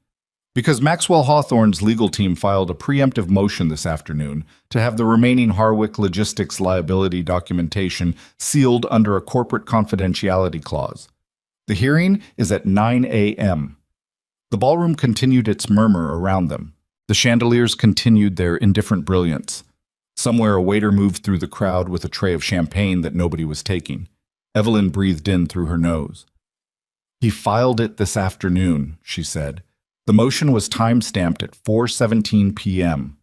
"Because Maxwell Hawthorne's legal team filed a preemptive motion this afternoon to have the remaining Harwick Logistics liability documentation sealed under a corporate confidentiality clause. The hearing is at 9 a.m. The ballroom continued its murmur around them. The chandeliers continued their indifferent brilliance. Somewhere a waiter moved through the crowd with a tray of champagne that nobody was taking. Evelyn breathed in through her nose. "He filed it this afternoon," she said. The motion was time-stamped at 4:17 p.m.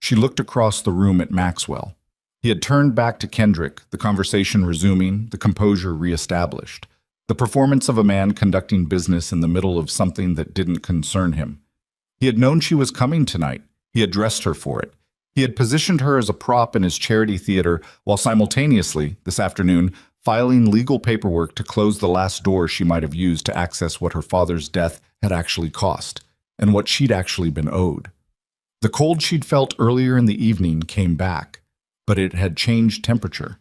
She looked across the room at Maxwell. He had turned back to Kendrick, the conversation resuming, the composure reestablished. The performance of a man conducting business in the middle of something that didn't concern him. He had known she was coming tonight. He had dressed her for it. He had positioned her as a prop in his charity theater while simultaneously, this afternoon, filing legal paperwork to close the last door she might have used to access what her father's death had actually cost, and what she'd actually been owed. The cold she'd felt earlier in the evening came back, but it had changed temperature.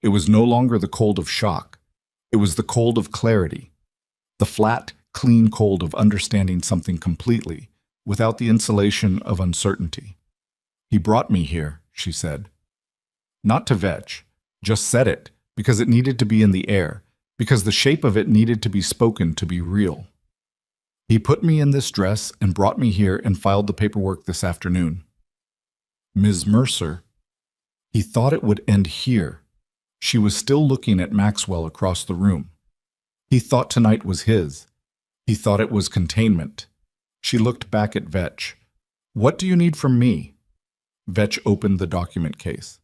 It was no longer the cold of shock. It was the cold of clarity. The flat, clean cold of understanding something completely, without the insulation of uncertainty. "He brought me here," she said. Not to Vetch, just said it, because it needed to be in the air, because the shape of it needed to be spoken to be real. "He put me in this dress and brought me here and filed the paperwork this afternoon." "Ms. Mercer." He thought it would end here. She was still looking at Maxwell across the room. He thought tonight was his. He thought it was containment. She looked back at Vetch. "What do you need from me?" Vetch opened the document case.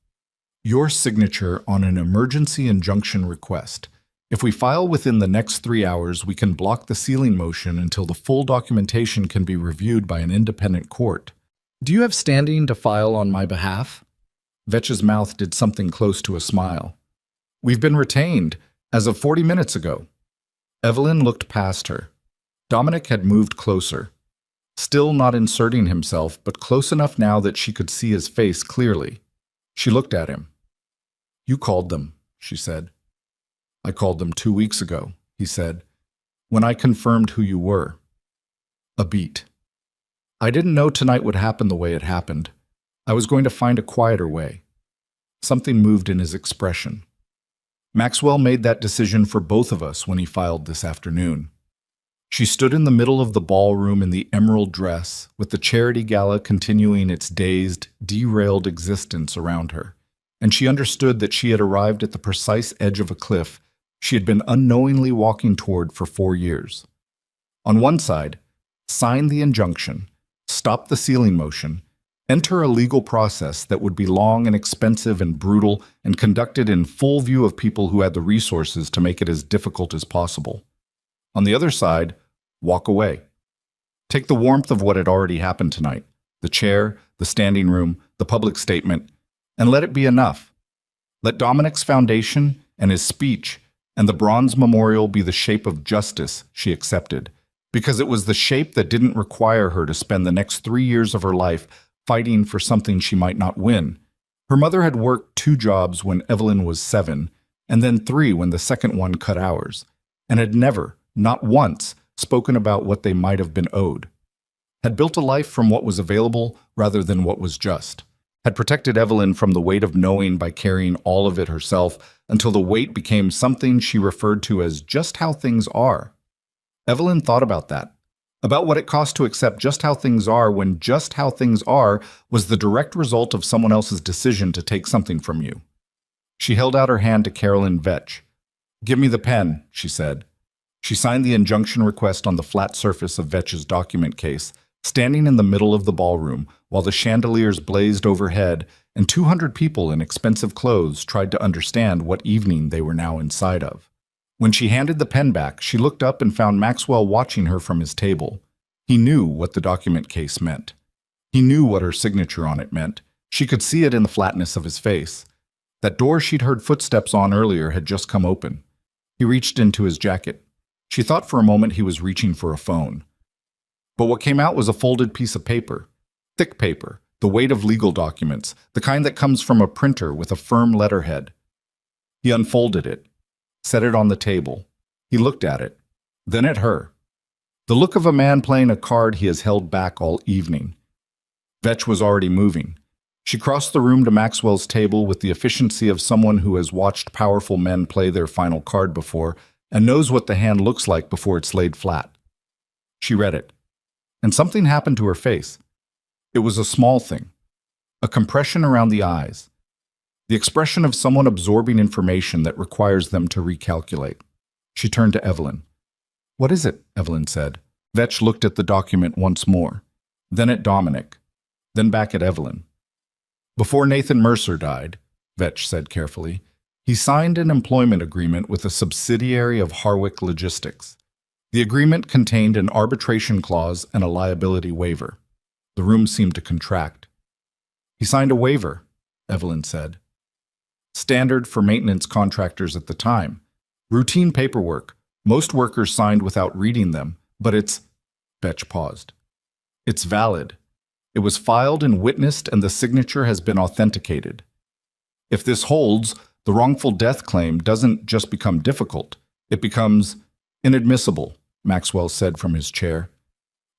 "Your signature on an emergency injunction request. If we file within the next 3 hours, we can block the sealing motion until the full documentation can be reviewed by an independent court. Do you have standing to file on my behalf? Vetch's mouth did something close to a smile. We've been retained, as of 40 minutes ago. Evelyn looked past her. Dominic had moved closer, still not inserting himself, but close enough now that she could see his face clearly. She looked at him. You called them, she said. I called them 2 weeks ago, he said, when I confirmed who you were. A beat. I didn't know tonight would happen the way it happened. I was going to find a quieter way. Something moved in his expression. Maxwell made that decision for both of us when he filed this afternoon. She stood in the middle of the ballroom in the emerald dress, with the charity gala continuing its dazed, derailed existence around her, and she understood that she had arrived at the precise edge of a cliff she had been unknowingly walking toward for 4 years. On one side, sign the injunction, stop the sealing motion, enter a legal process that would be long and expensive and brutal and conducted in full view of people who had the resources to make it as difficult as possible. On the other side, walk away. Take the warmth of what had already happened tonight, the chair, the standing room, the public statement, and let it be enough. Let Dominic's foundation and his speech and the bronze memorial be the shape of justice she accepted, because it was the shape that didn't require her to spend the next 3 years of her life fighting for something she might not win. Her mother had worked 2 jobs when Evelyn was 7, and then 3 when the second one cut hours, and had never, not once, spoken about what they might have been owed. Had built a life from what was available rather than what was just. Had protected Evelyn from the weight of knowing by carrying all of it herself until the weight became something she referred to as just how things are. Evelyn thought about that, about what it cost to accept just how things are when just how things are was the direct result of someone else's decision to take something from you. She held out her hand to Carolyn Vetch. Give me the pen, she said. She signed the injunction request on the flat surface of Vetch's document case, standing in the middle of the ballroom while the chandeliers blazed overhead and 200 people in expensive clothes tried to understand what evening they were now inside of. When she handed the pen back, she looked up and found Maxwell watching her from his table. He knew what the document case meant. He knew what her signature on it meant. She could see it in the flatness of his face. That door she'd heard footsteps on earlier had just come open. He reached into his jacket. She thought for a moment he was reaching for a phone. But what came out was a folded piece of paper. Thick paper, the weight of legal documents, the kind that comes from a printer with a firm letterhead. He unfolded it, set it on the table. He looked at it, then at her. The look of a man playing a card he has held back all evening. Vetch was already moving. She crossed the room to Maxwell's table with the efficiency of someone who has watched powerful men play their final card before and knows what the hand looks like before it's laid flat. She read it, and something happened to her face. It was a small thing, a compression around the eyes, the expression of someone absorbing information that requires them to recalculate. She turned to Evelyn. What is it? Evelyn said. Vetch looked at the document once more, then at Dominic, then back at Evelyn. Before Nathan Mercer died, Vetch said carefully, he signed an employment agreement with a subsidiary of Harwick Logistics. The agreement contained an arbitration clause and a liability waiver. The room seemed to contract. He signed a waiver, Evelyn said. Standard for maintenance contractors at the time. Routine paperwork. Most workers signed without reading them, but it's... Vetch paused. It's valid. It was filed and witnessed, and the signature has been authenticated. If this holds, the wrongful death claim doesn't just become difficult. It becomes inadmissible, Maxwell said from his chair.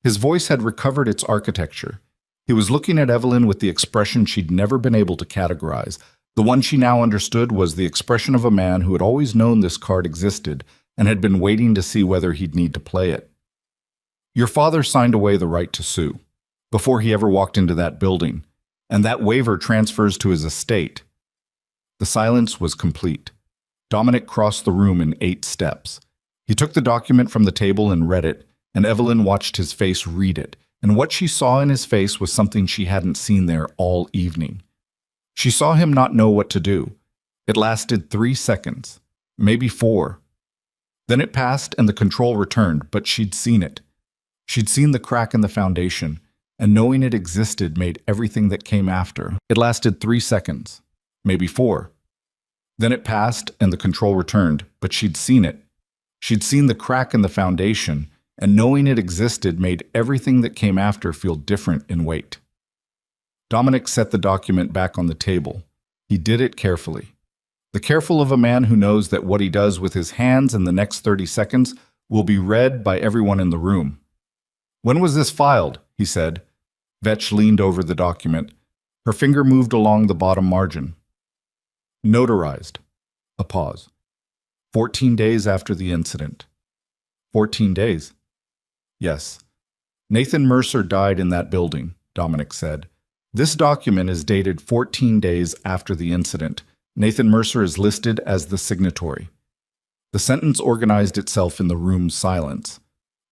His voice had recovered its architecture. He was looking at Evelyn with the expression she'd never been able to categorize. The one she now understood was the expression of a man who had always known this card existed and had been waiting to see whether he'd need to play it. Your father signed away the right to sue before he ever walked into that building, and that waiver transfers to his estate. The silence was complete. Dominic crossed the room in 8 steps. He took the document from the table and read it, and Evelyn watched his face read it, and what she saw in his face was something she hadn't seen there all evening. She saw him not know what to do. It lasted 3 seconds, maybe 4. Then it passed and the control returned, but she'd seen it. She'd seen the crack in the foundation, and knowing it existed made everything that came after. It lasted 3 seconds, maybe 4. Then it passed and the control returned, but she'd seen it. She'd seen the crack in the foundation, and knowing it existed made everything that came after feel different in weight. Dominic set the document back on the table. He did it carefully. The careful of a man who knows that what he does with his hands in the next 30 seconds will be read by everyone in the room. "When was this filed?" he said. Vetch leaned over the document. Her finger moved along the bottom margin. "Notarized." A pause. 14 days after the incident. 14 days? Yes. Nathan Mercer died in that building, Dominic said. This document is dated 14 days after the incident. Nathan Mercer is listed as the signatory. The sentence organized itself in the room's silence,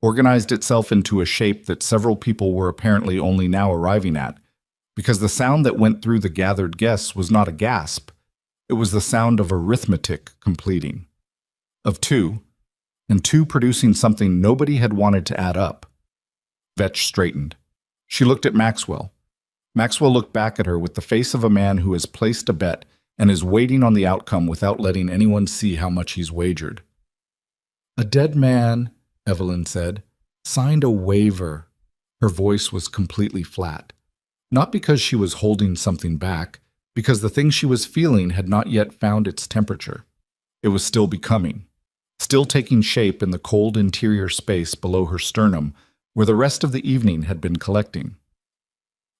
organized itself into a shape that several people were apparently only now arriving at, because the sound that went through the gathered guests was not a gasp. It was the sound of arithmetic completing. Of 2, and 2 producing something nobody had wanted to add up. Vetch straightened. She looked at Maxwell. Maxwell looked back at her with the face of a man who has placed a bet and is waiting on the outcome without letting anyone see how much he's wagered. "A dead man," Evelyn said, "signed a waiver." Her voice was completely flat. Not because she was holding something back, because the thing she was feeling had not yet found its temperature. It was still becoming, still taking shape in the cold interior space below her sternum, where the rest of the evening had been collecting.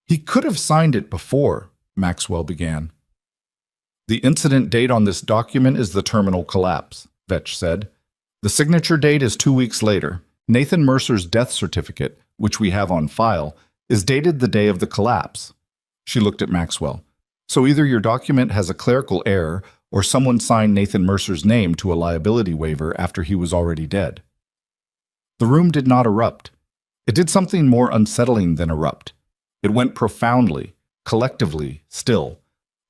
"He could have signed it before," Maxwell began. "The incident date on this document is the terminal collapse," Vetch said. "The signature date is 2 weeks later. Nathan Mercer's death certificate, which we have on file, is dated the day of the collapse." She looked at Maxwell. "So either your document has a clerical error or someone signed Nathan Mercer's name to a liability waiver after he was already dead." The room did not erupt. It did something more unsettling than erupt. It went profoundly, collectively, still.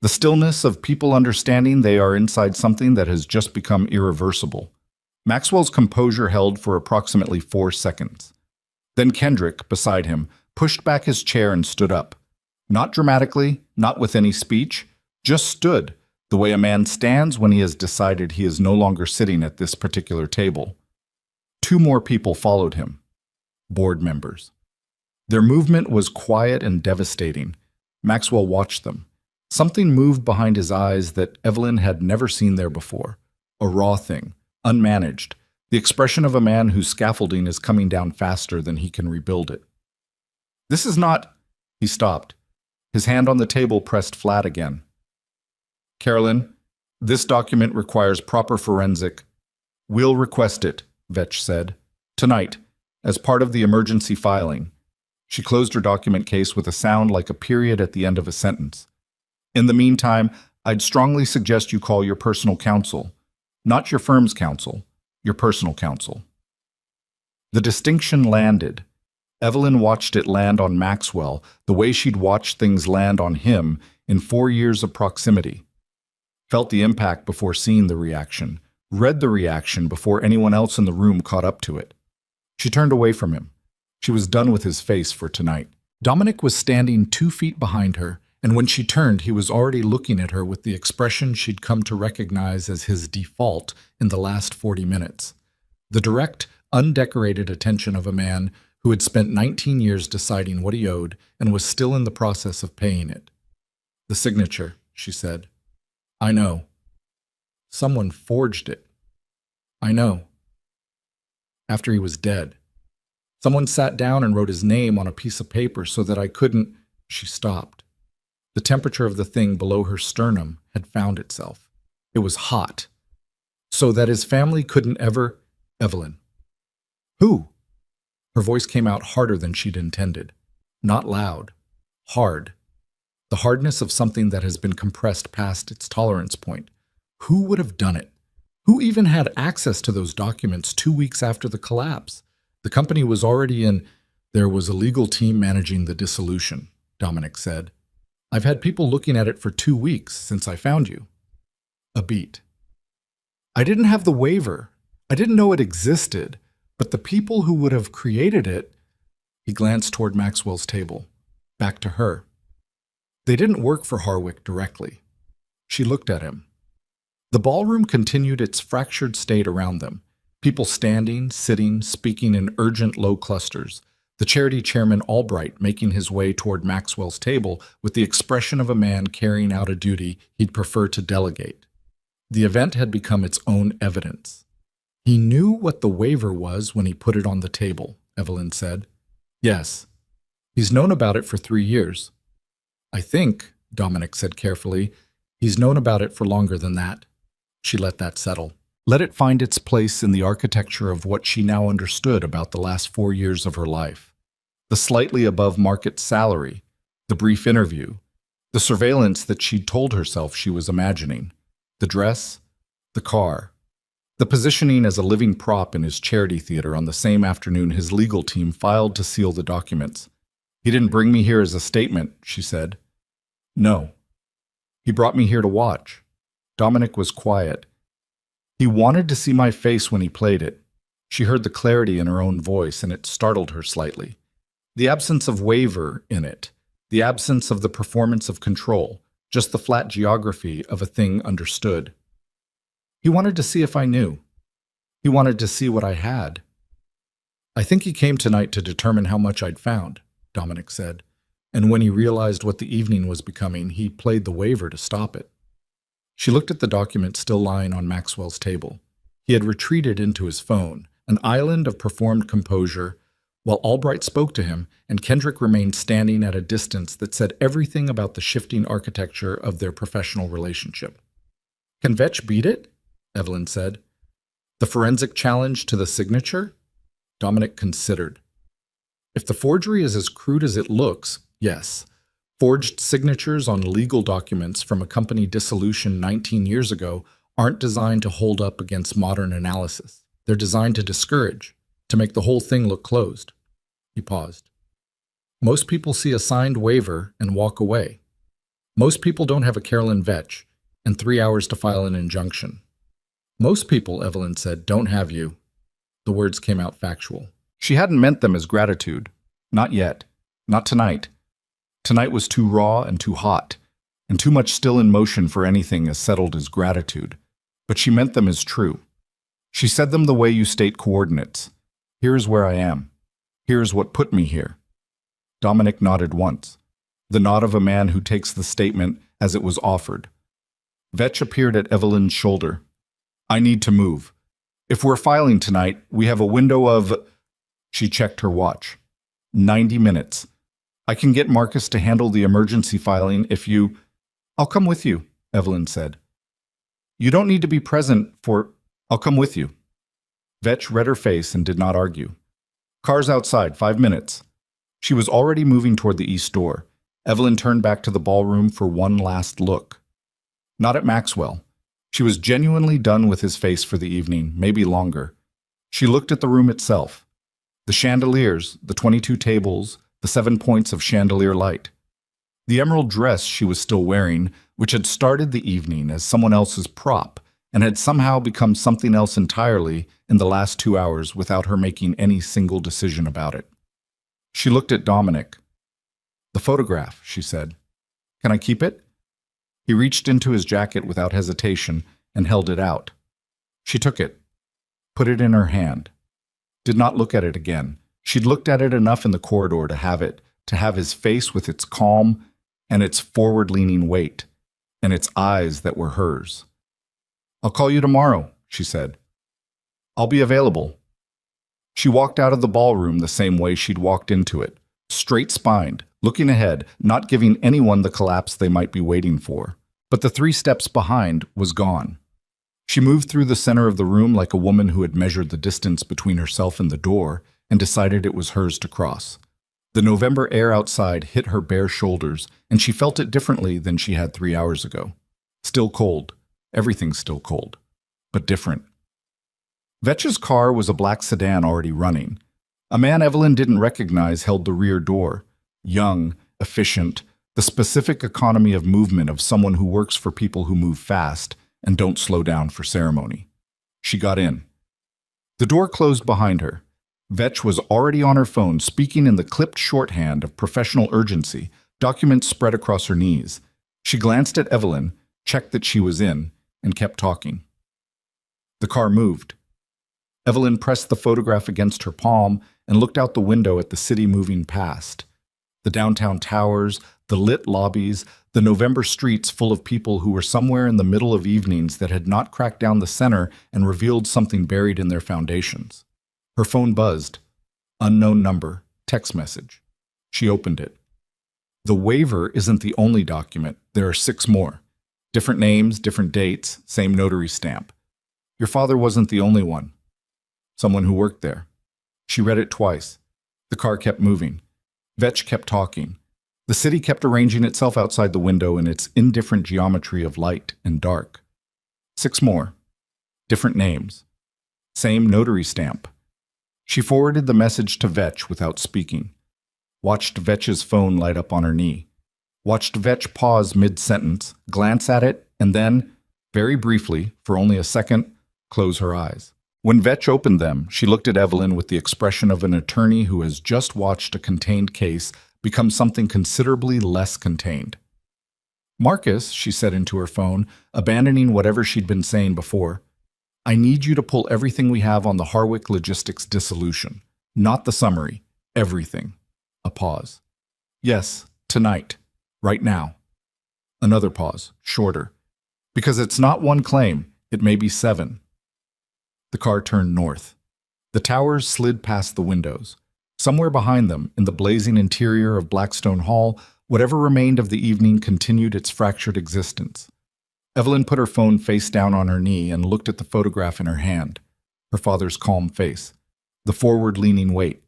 The stillness of people understanding they are inside something that has just become irreversible. Maxwell's composure held for approximately 4 seconds. Then Kendrick, beside him, pushed back his chair and stood up. Not dramatically, not with any speech, just stood, the way a man stands when he has decided he is no longer sitting at this particular table. 2 more people followed him. Board members. Their movement was quiet and devastating. Maxwell watched them. Something moved behind his eyes that Evelyn had never seen there before. A raw thing, unmanaged, the expression of a man whose scaffolding is coming down faster than he can rebuild it. "This is not—" He stopped. His hand on the table pressed flat again. "Carolyn, this document requires proper forensic—" "We'll request it," Vetch said. "Tonight, as part of the emergency filing." She closed her document case with a sound like a period at the end of a sentence. "In the meantime, I'd strongly suggest you call your personal counsel. Not your firm's counsel, your personal counsel." The distinction landed. Evelyn watched it land on Maxwell the way she'd watched things land on him in 4 years of proximity. Felt the impact before seeing the reaction, read the reaction before anyone else in the room caught up to it. She turned away from him. She was done with his face for tonight. Dominic was standing 2 feet behind her, and when she turned, he was already looking at her with the expression she'd come to recognize as his default in the last 40 minutes. The direct, undecorated attention of a man who had spent 19 years deciding what he owed and was still in the process of paying it. "The signature," she said. "I know. Someone forged it. I know. After he was dead. Someone sat down and wrote his name on a piece of paper so that I couldn't—" She stopped. The temperature of the thing below her sternum had found itself. It was hot. "So that his family couldn't ever—" "Evelyn." "Who?" Her voice came out harder than she'd intended. Not loud. Hard. The hardness of something that has been compressed past its tolerance point. Who would have done it? Who even had access to those documents 2 weeks after the collapse? The company was already in— "There was a legal team managing the dissolution," Dominic said. "I've had people looking at it for 2 weeks since I found you." A beat. "I didn't have the waiver. I didn't know it existed, but the people who would have created it—" He glanced toward Maxwell's table, back to her. They didn't work for Harwick directly. She looked at him. The ballroom continued its fractured state around them, people standing, sitting, speaking in urgent low clusters, the charity chairman Albright making his way toward Maxwell's table with the expression of a man carrying out a duty he'd prefer to delegate. The event had become its own evidence. He knew what the waiver was when he put it on the table, Evelyn said. Yes. He's known about it for 3 years. I think, Dominic said carefully, he's known about it for longer than that. She let that settle. Let it find its place in the architecture of what she now understood about the last 4 years of her life. The slightly above market salary, the brief interview, the surveillance that she'd told herself she was imagining, the dress, the car, the positioning as a living prop in his charity theater on the same afternoon his legal team filed to seal the documents. He didn't bring me here as a statement, she said. No. He brought me here to watch. Dominic was quiet. He wanted to see my face when he played it. She heard the clarity in her own voice, and it startled her slightly. The absence of waver in it, the absence of the performance of control, just the flat geography of a thing understood. He wanted to see if I knew. He wanted to see what I had. I think he came tonight to determine how much I'd found, Dominic said, and when he realized what the evening was becoming, he played the waiver to stop it. She looked at the document still lying on Maxwell's table. He had retreated into his phone, an island of performed composure, while Albright spoke to him, and Kendrick remained standing at a distance that said everything about the shifting architecture of their professional relationship. Can Vetch beat it? Evelyn said. The forensic challenge to the signature? Dominic considered. If the forgery is as crude as it looks, yes. Forged signatures on legal documents from a company dissolution 19 years ago aren't designed to hold up against modern analysis. They're designed to discourage, to make the whole thing look closed. He paused. Most people see a signed waiver and walk away. Most people don't have a Carolyn Vetch and 3 hours to file an injunction. Most people, Evelyn said, don't have you. The words came out factual. She hadn't meant them as gratitude. Not yet. Not tonight. Tonight was too raw and too hot, and too much still in motion for anything as settled as gratitude. But she meant them as true. She said them the way you state coordinates. Here's where I am. Here's what put me here. Dominic nodded once, the nod of a man who takes the statement as it was offered. Vetch appeared at Evelyn's shoulder. I need to move. If we're filing tonight, we have a window of... She checked her watch. 90 minutes. I can get Marcus to handle the emergency filing if you... I'll come with you, Evelyn said. You don't need to be present for... I'll come with you. Vetch read her face and did not argue. Car's outside, 5 minutes. She was already moving toward the east door. Evelyn turned back to the ballroom for one last look. Not at Maxwell. She was genuinely done with his face for the evening, maybe longer. She looked at the room itself. The chandeliers, the 22 tables, the 7 points of chandelier light. The emerald dress she was still wearing, which had started the evening as someone else's prop and had somehow become something else entirely in the last 2 hours without her making any single decision about it. She looked at Dominic. The photograph, she said. Can I keep it? He reached into his jacket without hesitation and held it out. She took it, put it in her hand, did not look at it again. She'd looked at it enough in the corridor to have his face with its calm and its forward-leaning weight, and its eyes that were hers. I'll call you tomorrow, she said. I'll be available. She walked out of the ballroom the same way she'd walked into it, straight-spined, looking ahead, not giving anyone the collapse they might be waiting for. But the 3 steps behind was gone. She moved through the center of the room like a woman who had measured the distance between herself and the door and decided it was hers to cross. The November air outside hit her bare shoulders, and she felt it differently than she had 3 hours ago. Still cold. Everything's still cold. But different. Vetch's car was a black sedan already running. A man Evelyn didn't recognize held the rear door. Young, efficient, the specific economy of movement of someone who works for people who move fast and don't slow down for ceremony. She got in. The door closed behind her. Vetch was already on her phone, speaking in the clipped shorthand of professional urgency, documents spread across her knees. She glanced at Evelyn, checked that she was in, and kept talking. The car moved. Evelyn pressed the photograph against her palm and looked out the window at the city moving past. The downtown towers, the lit lobbies, the November streets full of people who were somewhere in the middle of evenings that had not cracked down the center and revealed something buried in their foundations. Her phone buzzed. Unknown number, text message. She opened it. The waiver isn't the only document. There are 6 more. Different names, different dates, same notary stamp. Your father wasn't the only one. Someone who worked there. She read it twice. The car kept moving. Vetch kept talking. The city kept arranging itself outside the window in its indifferent geometry of light and dark. 6 more. Different names. Same notary stamp. She forwarded the message to Vetch without speaking. Watched Vetch's phone light up on her knee. Watched Vetch pause mid-sentence, glance at it, and then, very briefly, for only a second, close her eyes. When Vetch opened them, she looked at Evelyn with the expression of an attorney who has just watched a contained case become something considerably less contained. Marcus, she said into her phone, abandoning whatever she'd been saying before, I need you to pull everything we have on the Harwick Logistics dissolution. Not the summary. Everything. A pause. Yes, tonight. Right now. Another pause, shorter. Because it's not 1 claim, it may be 7. The car turned north. The towers slid past the windows. Somewhere behind them, in the blazing interior of Blackstone Hall, whatever remained of the evening continued its fractured existence. Evelyn put her phone face down on her knee and looked at the photograph in her hand. Her father's calm face. The forward-leaning weight.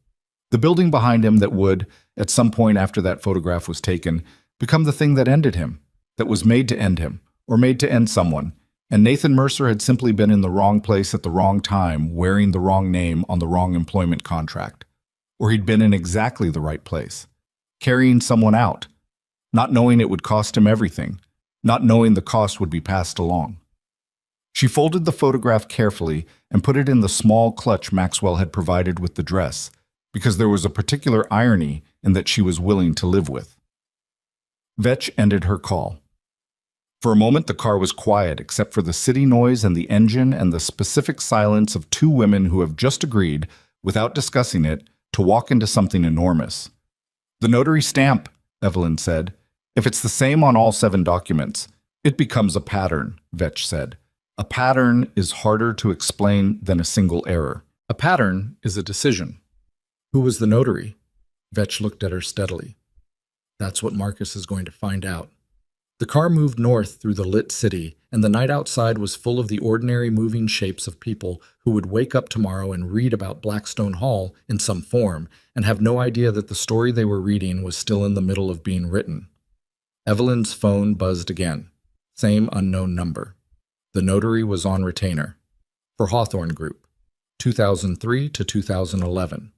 The building behind him that would, at some point after that photograph was taken, become the thing that ended him, that was made to end him, or made to end someone. And Nathan Mercer had simply been in the wrong place at the wrong time, wearing the wrong name on the wrong employment contract. Or he'd been in exactly the right place, carrying someone out, not knowing it would cost him everything, not knowing the cost would be passed along. She folded the photograph carefully and put it in the small clutch Maxwell had provided with the dress, because there was a particular irony in that she was willing to live with. Vetch ended her call. For a moment the car was quiet except for the city noise and the engine and the specific silence of 2 women who have just agreed, without discussing it, to walk into something enormous. The notary stamp, Evelyn said. If it's the same on all 7 documents, it becomes a pattern, Vetch said. A pattern is harder to explain than a single error. A pattern is a decision. Who was the notary? Vetch looked at her steadily. That's what Marcus is going to find out. The car moved north through the lit city, and the night outside was full of the ordinary moving shapes of people who would wake up tomorrow and read about Blackstone Hall in some form and have no idea that the story they were reading was still in the middle of being written. Evelyn's phone buzzed again. Same unknown number. The notary was on retainer. For Hawthorne Group, 2003 to 2011.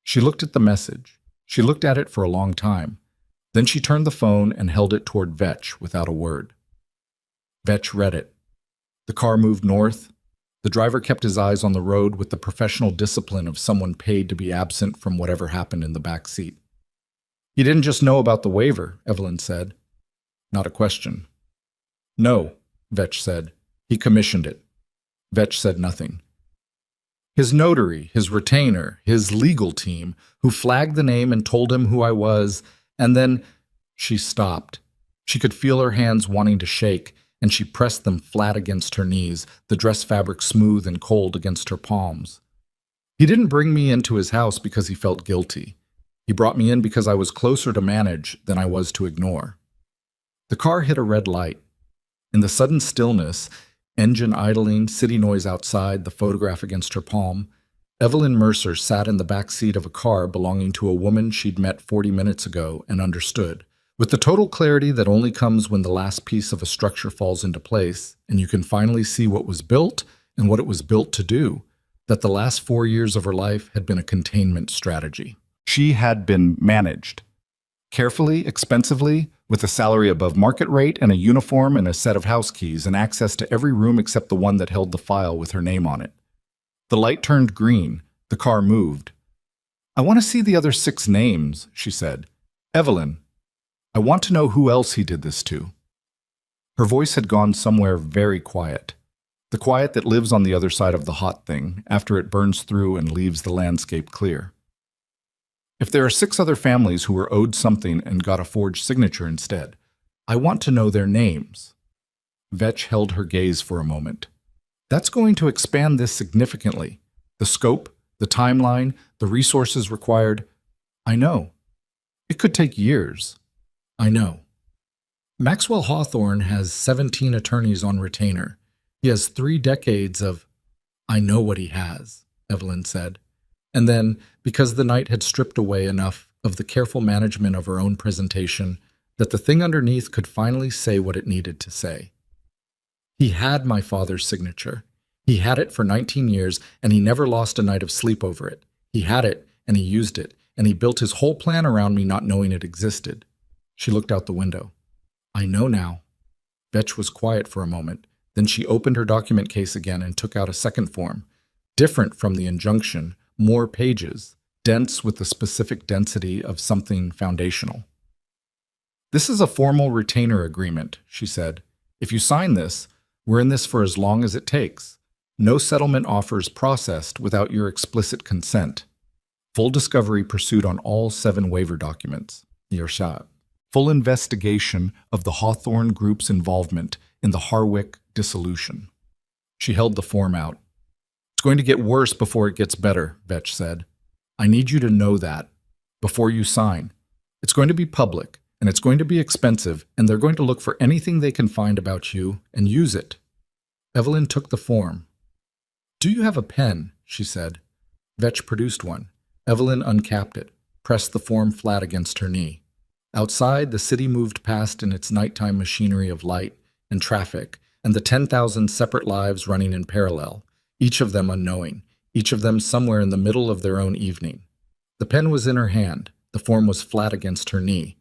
She looked at the message. She looked at it for a long time. Then she turned the phone and held it toward Vetch without a word. Vetch read it. The car moved north. The driver kept his eyes on the road with the professional discipline of someone paid to be absent from whatever happened in the back seat. He didn't just know about the waiver, Evelyn said. Not a question. No, Vetch said. He commissioned it. Vetch said nothing. His notary, his retainer, his legal team, who flagged the name and told him who I was, and then she stopped. She could feel her hands wanting to shake, and she pressed them flat against her knees, the dress fabric smooth and cold against her palms. He didn't bring me into his house because he felt guilty. He brought me in because I was closer to manage than I was to ignore. The car hit a red light. In the sudden stillness, engine idling, city noise outside, the photograph against her palm, Evelyn Mercer sat in the back seat of a car belonging to a woman she'd met 40 minutes ago and understood, with the total clarity that only comes when the last piece of a structure falls into place and you can finally see what was built and what it was built to do, that the last 4 years of her life had been a containment strategy. She had been managed. Carefully, expensively, with a salary above market rate and a uniform and a set of house keys and access to every room except the one that held the file with her name on it. The light turned green. The car moved. "I want to see the other 6 names," she said. "Evelyn, I want to know who else he did this to." Her voice had gone somewhere very quiet. The quiet that lives on the other side of the hot thing after it burns through and leaves the landscape clear. "If there are 6 other families who were owed something and got a forged signature instead, I want to know their names." Vetch held her gaze for a moment. "That's going to expand this significantly. The scope, the timeline, the resources required. I know. It could take years. I know. Maxwell Hawthorne has 17 attorneys on retainer. He has 3 decades of—" "I know what he has," Evelyn said. And then, because the night had stripped away enough of the careful management of her own presentation, that the thing underneath could finally say what it needed to say. "He had my father's signature. He had it for 19 years, and he never lost a night of sleep over it. He had it, and he used it, and he built his whole plan around me not knowing it existed." She looked out the window. "I know now." Vetch was quiet for a moment. Then she opened her document case again and took out a second form, different from the injunction, more pages, dense with the specific density of something foundational. "This is a formal retainer agreement," she said. "If you sign this, we're in this for as long as it takes. No settlement offers processed without your explicit consent. Full discovery pursued on all 7 waiver documents. Yersha. Full investigation of the Hawthorne Group's involvement in the Harwick dissolution." She held the form out. "It's going to get worse before it gets better," Vetch said. "I need you to know that before you sign. It's going to be public, and it's going to be expensive, and they're going to look for anything they can find about you and use it." Evelyn took the form. "Do you have a pen?" she said. Vetch produced one. Evelyn uncapped it, pressed the form flat against her knee. Outside, the city moved past in its nighttime machinery of light and traffic, and the 10,000 separate lives running in parallel, each of them unknowing, each of them somewhere in the middle of their own evening. The pen was in her hand, the form was flat against her knee,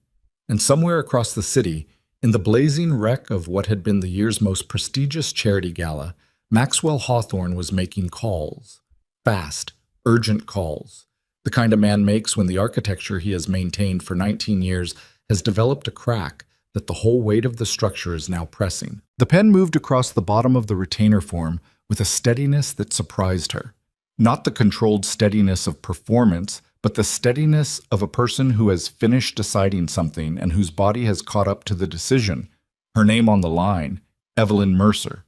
and somewhere across the city, in the blazing wreck of what had been the year's most prestigious charity gala, Maxwell Hawthorne was making calls. Fast, urgent calls. The kind a man makes when the architecture he has maintained for 19 years has developed a crack that the whole weight of the structure is now pressing. The pen moved across the bottom of the retainer form with a steadiness that surprised her. Not the controlled steadiness of performance, but the steadiness of a person who has finished deciding something and whose body has caught up to the decision. Her name on the line, Evelyn Mercer.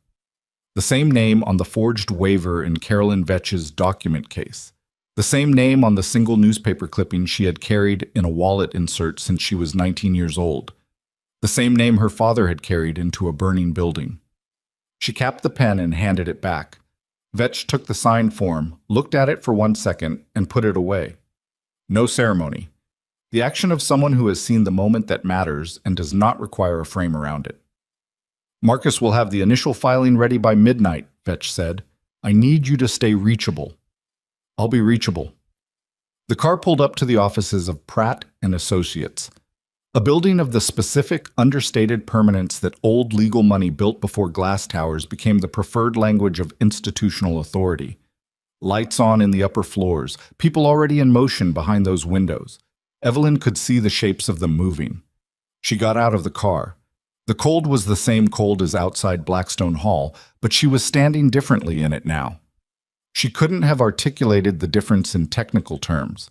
The same name on the forged waiver in Carolyn Vetch's document case. The same name on the single newspaper clipping she had carried in a wallet insert since she was 19 years old. The same name her father had carried into a burning building. She capped the pen and handed it back. Vetch took the signed form, looked at it for 1 second, and put it away. No ceremony. The action of someone who has seen the moment that matters and does not require a frame around it. "Marcus will have the initial filing ready by midnight," Vetch said. "I need you to stay reachable." "I'll be reachable." The car pulled up to the offices of Pratt and Associates, a building of the specific, understated permanence that old legal money built before glass towers became the preferred language of institutional authority. Lights on in the upper floors, people already in motion behind those windows. Evelyn could see the shapes of them moving. She got out of the car. The cold was the same cold as outside Blackstone Hall, but she was standing differently in it now. She couldn't have articulated the difference in technical terms.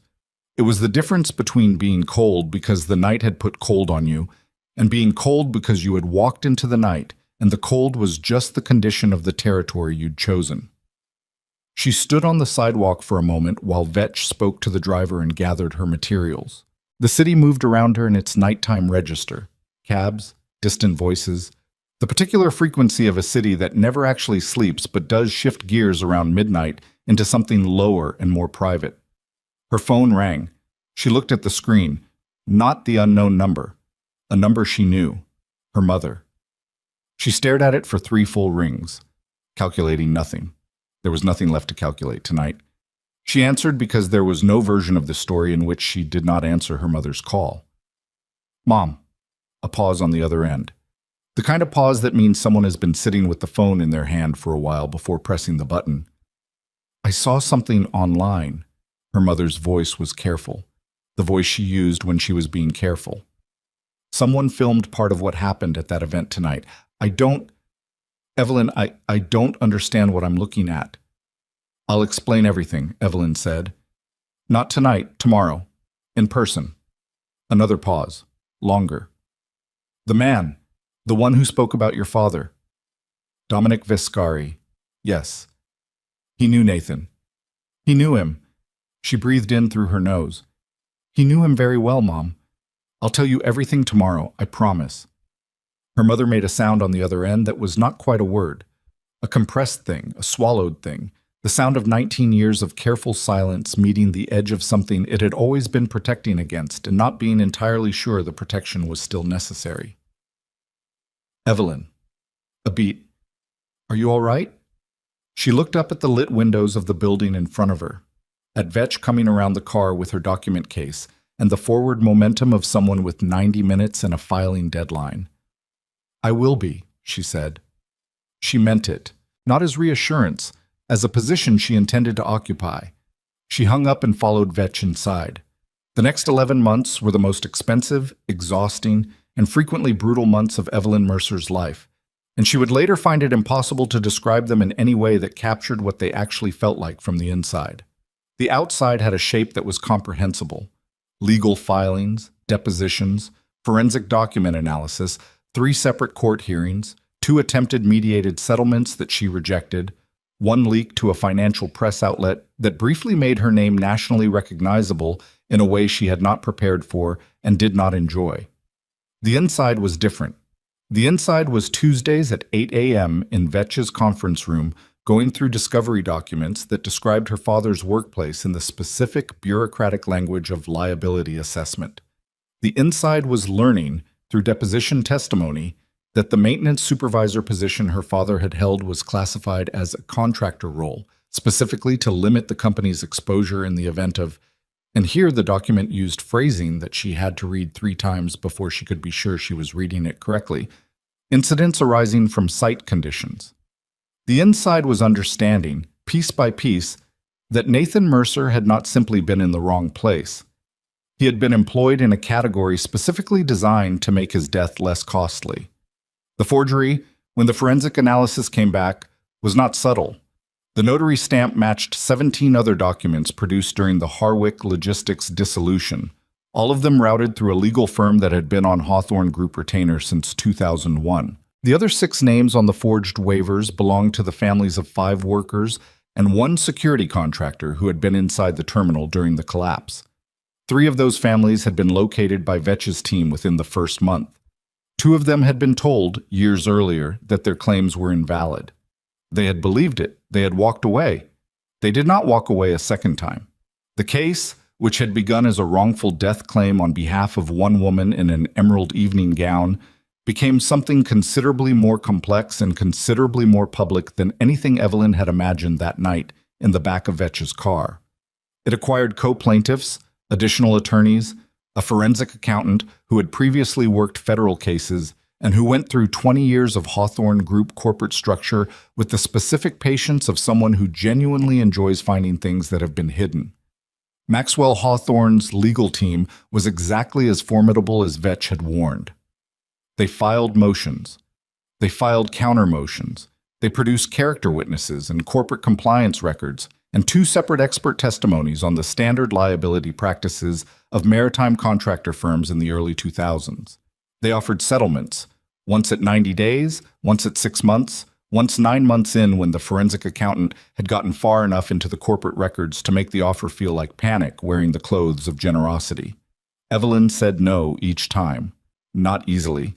It was the difference between being cold because the night had put cold on you, and being cold because you had walked into the night, and the cold was just the condition of the territory you'd chosen. She stood on the sidewalk for a moment while Vetch spoke to the driver and gathered her materials. The city moved around her in its nighttime register. Cabs, distant voices, the particular frequency of a city that never actually sleeps but does shift gears around midnight into something lower and more private. Her phone rang. She looked at the screen. Not the unknown number. A number she knew. Her mother. She stared at it for 3 full rings, calculating nothing. There was nothing left to calculate tonight. She answered because there was no version of the story in which she did not answer her mother's call. "Mom." A pause on the other end. The kind of pause that means someone has been sitting with the phone in their hand for a while before pressing the button. "I I saw something online. Her mother's voice was careful, the voice she used when she was being careful. Someone filmed part of what happened at that event tonight. Evelyn, I don't understand what I'm looking at. I'll explain everything, Evelyn said. Not tonight, tomorrow. In person. Another pause. Longer. The man. The one who spoke about your father. Dominic Viscari. Yes. He knew Nathan. He knew him. She breathed in through her nose. He knew him very well, Mom. I'll tell you everything tomorrow, I promise. Her mother made a sound on the other end that was not quite a word. A compressed thing, a swallowed thing. The sound of 19 years of careful silence meeting the edge of something it had always been protecting against and not being entirely sure the protection was still necessary. Evelyn. A beat. Are you all right? She looked up at the lit windows of the building in front of her, at Vetch coming around the car with her document case, and the forward momentum of someone with 90 minutes and a filing deadline. I will be, she said. She meant it, not as reassurance, as a position she intended to occupy. She hung up and followed Vetch inside. The next 11 months were the most expensive, exhausting, and frequently brutal months of Evelyn Mercer's life, and she would later find it impossible to describe them in any way that captured what they actually felt like from the inside. The outside had a shape that was comprehensible. Legal filings, depositions, forensic document analysis, 3 separate court hearings, 2 attempted mediated settlements that she rejected, 1 leak to a financial press outlet that briefly made her name nationally recognizable in a way she had not prepared for and did not enjoy. The inside was different. The inside was Tuesdays at 8 a.m. in Vetch's conference room, going through discovery documents that described her father's workplace in the specific bureaucratic language of liability assessment. The inside was learning, through deposition testimony, that the maintenance supervisor position her father had held was classified as a contractor role, specifically to limit the company's exposure in the event of, and here the document used phrasing that she had to read 3 times before she could be sure she was reading it correctly, incidents arising from site conditions. The inside was understanding, piece by piece, that Nathan Mercer had not simply been in the wrong place. He had been employed in a category specifically designed to make his death less costly. The forgery, when the forensic analysis came back, was not subtle. The notary stamp matched 17 other documents produced during the Harwick Logistics dissolution, all of them routed through a legal firm that had been on Hawthorne Group retainer since 2001. The other 6 names on the forged waivers belonged to the families of 5 workers and 1 security contractor who had been inside the terminal during the collapse. 3 of those families had been located by Vetch's team within the first month. 2 of them had been told, years earlier, that their claims were invalid. They had believed it. They had walked away. They did not walk away a second time. The case, which had begun as a wrongful death claim on behalf of one woman in an emerald evening gown, became something considerably more complex and considerably more public than anything Evelyn had imagined that night in the back of Vetch's car. It acquired co-plaintiffs, additional attorneys, a forensic accountant who had previously worked federal cases and who went through 20 years of Hawthorne Group corporate structure with the specific patience of someone who genuinely enjoys finding things that have been hidden. Maxwell Hawthorne's legal team was exactly as formidable as Vetch had warned. They filed motions. They filed counter motions. They produced character witnesses and corporate compliance records, and 2 separate expert testimonies on the standard liability practices of maritime contractor firms in the early 2000s. They offered settlements, once at 90 days, once at 6 months, once 9 months in when the forensic accountant had gotten far enough into the corporate records to make the offer feel like panic wearing the clothes of generosity. Evelyn said no each time, not easily.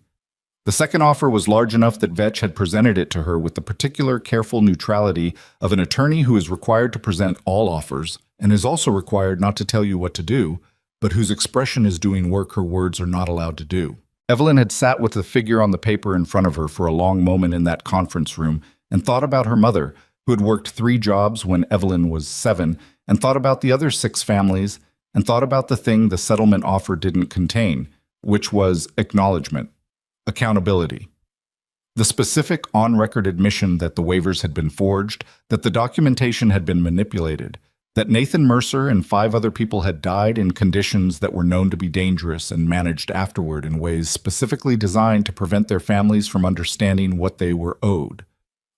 The second offer was large enough that Vetch had presented it to her with the particular careful neutrality of an attorney who is required to present all offers and is also required not to tell you what to do, but whose expression is doing work her words are not allowed to do. Evelyn had sat with the figure on the paper in front of her for a long moment in that conference room and thought about her mother, who had worked 3 jobs when Evelyn was 7, and thought about the other 6 families, and thought about the thing the settlement offer didn't contain, which was acknowledgement. Accountability. The specific on-record admission that the waivers had been forged, that the documentation had been manipulated, that Nathan Mercer and 5 other people had died in conditions that were known to be dangerous and managed afterward in ways specifically designed to prevent their families from understanding what they were owed.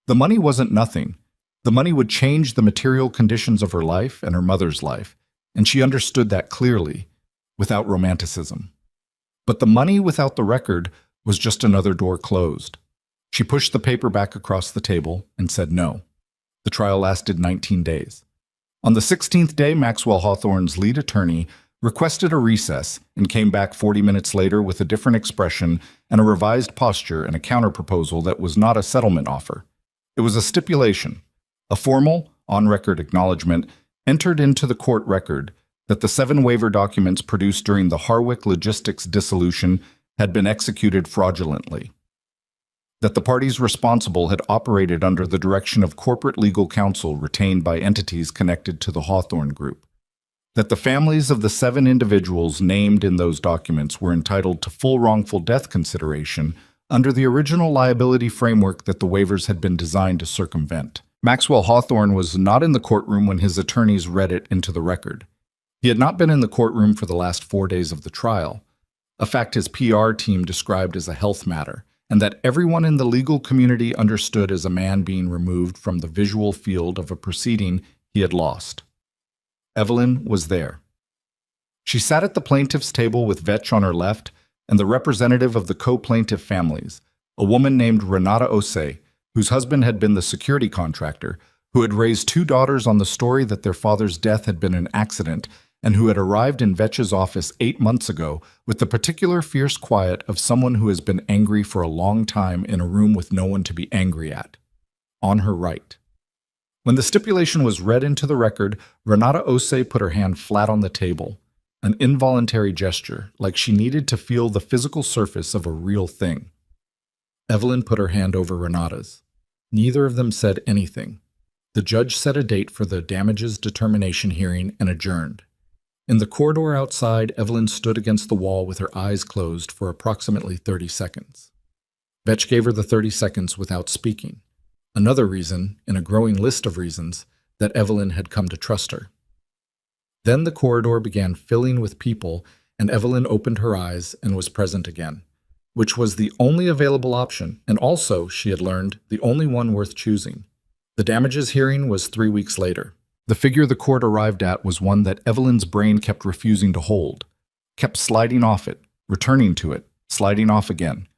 The money wasn't nothing. The money would change the material conditions of her life and her mother's life, and she understood that clearly, without romanticism. But the money without the record was just another door closed. She pushed the paper back across the table and said no. The trial lasted 19 days. On the 16th day, Maxwell Hawthorne's lead attorney requested a recess and came back 40 minutes later with a different expression and a revised posture and a counterproposal that was not a settlement offer. It was a stipulation, a formal, on-record acknowledgement entered into the court record that the 7 waiver documents produced during the Harwick Logistics dissolution had been executed fraudulently, that the parties responsible had operated under the direction of corporate legal counsel retained by entities connected to the Hawthorne Group, that the families of the 7 individuals named in those documents were entitled to full wrongful death consideration under the original liability framework that the waivers had been designed to circumvent. Maxwell Hawthorne was not in the courtroom when his attorneys read it into the record. He had not been in the courtroom for the last 4 days of the trial, a fact his PR team described as a health matter, and that everyone in the legal community understood as a man being removed from the visual field of a proceeding he had lost. Evelyn was there. She sat at the plaintiff's table with Vetch on her left and the representative of the co-plaintiff families, a woman named Renata Osei, whose husband had been the security contractor, who had raised 2 daughters on the story that their father's death had been an accident, and who had arrived in Vetch's office 8 months ago with the particular fierce quiet of someone who has been angry for a long time in a room with no one to be angry at. On her right. When the stipulation was read into the record, Renata Osei put her hand flat on the table, an involuntary gesture, like she needed to feel the physical surface of a real thing. Evelyn put her hand over Renata's. Neither of them said anything. The judge set a date for the damages determination hearing and adjourned. In the corridor outside, Evelyn stood against the wall with her eyes closed for approximately 30 seconds. Vetch gave her the 30 seconds without speaking. Another reason, in a growing list of reasons, that Evelyn had come to trust her. Then the corridor began filling with people, and Evelyn opened her eyes and was present again, which was the only available option, and also, she had learned, the only one worth choosing. The damages hearing was 3 weeks later. The figure the court arrived at was one that Evelyn's brain kept refusing to hold, kept sliding off it, returning to it, sliding off again.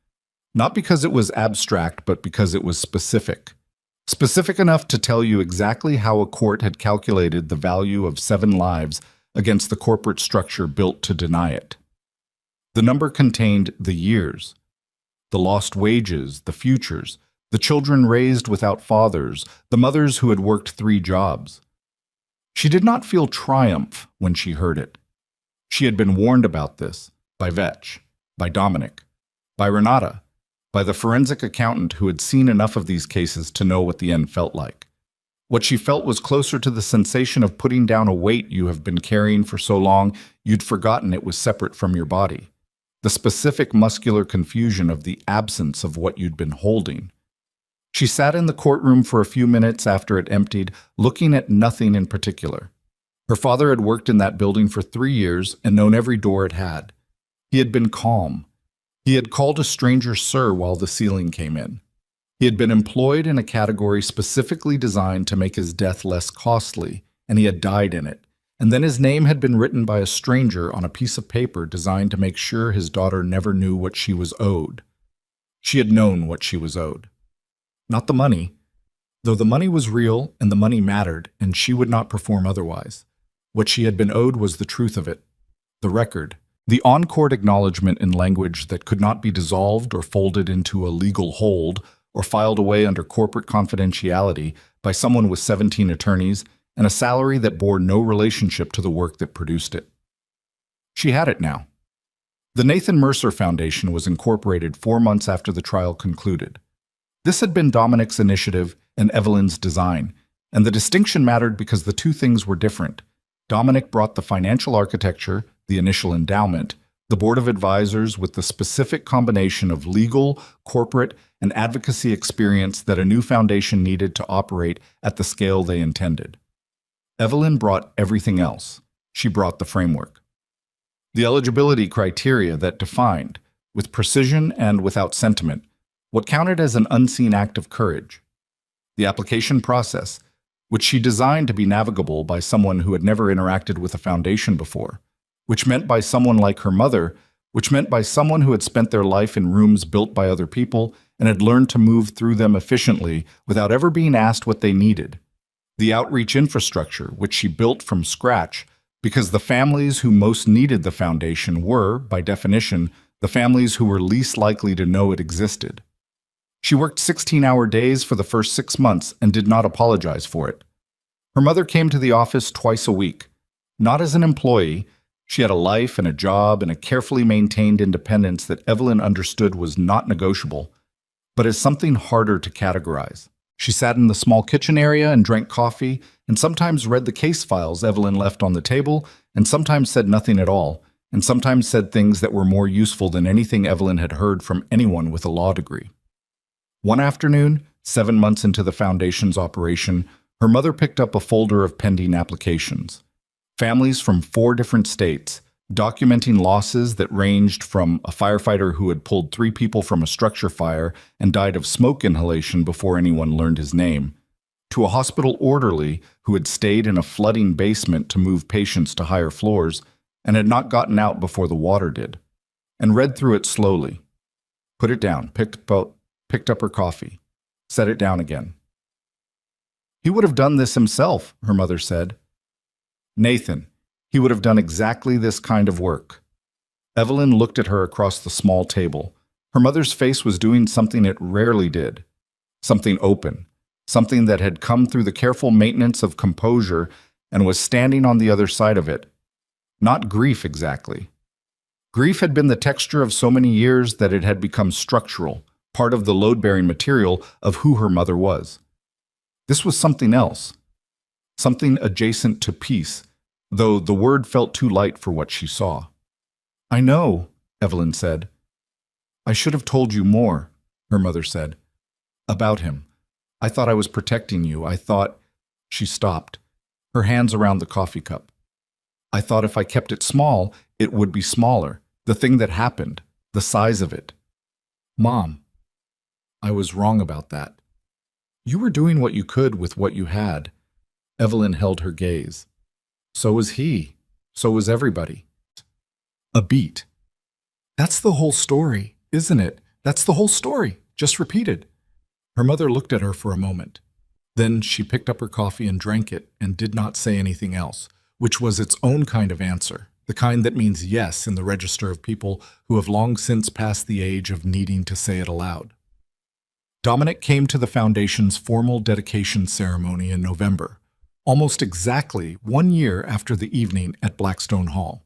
Not because it was abstract, but because it was specific. Specific enough to tell you exactly how a court had calculated the value of 7 lives against the corporate structure built to deny it. The number contained the years, the lost wages, the futures, the children raised without fathers, the mothers who had worked 3 jobs. She did not feel triumph when she heard it. She had been warned about this by Vetch, by Dominic, by Renata, by the forensic accountant who had seen enough of these cases to know what the end felt like. What she felt was closer to the sensation of putting down a weight you have been carrying for so long you'd forgotten it was separate from your body. The specific muscular confusion of the absence of what you'd been holding. She sat in the courtroom for a few minutes after it emptied, looking at nothing in particular. Her father had worked in that building for 3 years and known every door it had. He had been calm. He had called a stranger sir while the ceiling came in. He had been employed in a category specifically designed to make his death less costly, and he had died in it. And then his name had been written by a stranger on a piece of paper designed to make sure his daughter never knew what she was owed. She had known what she was owed. Not the money, though the money was real and the money mattered, and she would not perform otherwise. What she had been owed was the truth of it, the record, the on-court acknowledgement in language that could not be dissolved or folded into a legal hold or filed away under corporate confidentiality by someone with 17 attorneys and a salary that bore no relationship to the work that produced it. She had it now. The Nathan Mercer Foundation was incorporated 4 months after the trial concluded. This had been Dominic's initiative and Evelyn's design, and the distinction mattered because the 2 things were different. Dominic brought the financial architecture, the initial endowment, The board of advisors with the specific combination of legal, corporate, and advocacy experience that a new foundation needed to operate at the scale they intended. Evelyn brought everything else. She brought the framework. The eligibility criteria that defined, with precision and without sentiment, what counted as an unseen act of courage. The application process, which she designed to be navigable by someone who had never interacted with a foundation before, which meant by someone like her mother, which meant by someone who had spent their life in rooms built by other people and had learned to move through them efficiently without ever being asked what they needed. The outreach infrastructure, which she built from scratch, because the families who most needed the foundation were, by definition, the families who were least likely to know it existed. She worked 16-hour days for the first 6 months and did not apologize for it. Her mother came to the office twice a week, not as an employee. She had a life and a job and a carefully maintained independence that Evelyn understood was not negotiable, but as something harder to categorize. She sat in the small kitchen area and drank coffee, and sometimes read the case files Evelyn left on the table, and sometimes said nothing at all, and sometimes said things that were more useful than anything Evelyn had heard from anyone with a law degree. One afternoon, 7 months into the foundation's operation, her mother picked up a folder of pending applications. Families from 4 different states, documenting losses that ranged from a firefighter who had pulled 3 people from a structure fire and died of smoke inhalation before anyone learned his name, to a hospital orderly who had stayed in a flooding basement to move patients to higher floors and had not gotten out before the water did, and read through it slowly. Put it down, picked up her coffee, set it down again. He would have done this himself, her mother said. Nathan, he would have done exactly this kind of work. Evelyn looked at her across the small table. Her mother's face was doing something it rarely did. Something open. Something that had come through the careful maintenance of composure and was standing on the other side of it. Not grief exactly. Grief had been the texture of so many years that it had become structural, part of the load-bearing material of who her mother was. This was something else. Something adjacent to peace, though the word felt too light for what she saw. I know, Evelyn said. I should have told you more, her mother said. About him. I thought I was protecting you. I thought... She stopped, her hands around the coffee cup. I thought if I kept it small, it would be smaller. The thing that happened, the size of it. Mom, I was wrong about that. You were doing what you could with what you had. Evelyn held her gaze. So was he. So was everybody. A beat. That's the whole story, isn't it? That's the whole story, just repeated. Her mother looked at her for a moment. Then she picked up her coffee and drank it and did not say anything else, which was its own kind of answer, the kind that means yes in the register of people who have long since passed the age of needing to say it aloud. Dominic came to the Foundation's formal dedication ceremony in November, almost exactly 1 year after the evening at Blackstone Hall.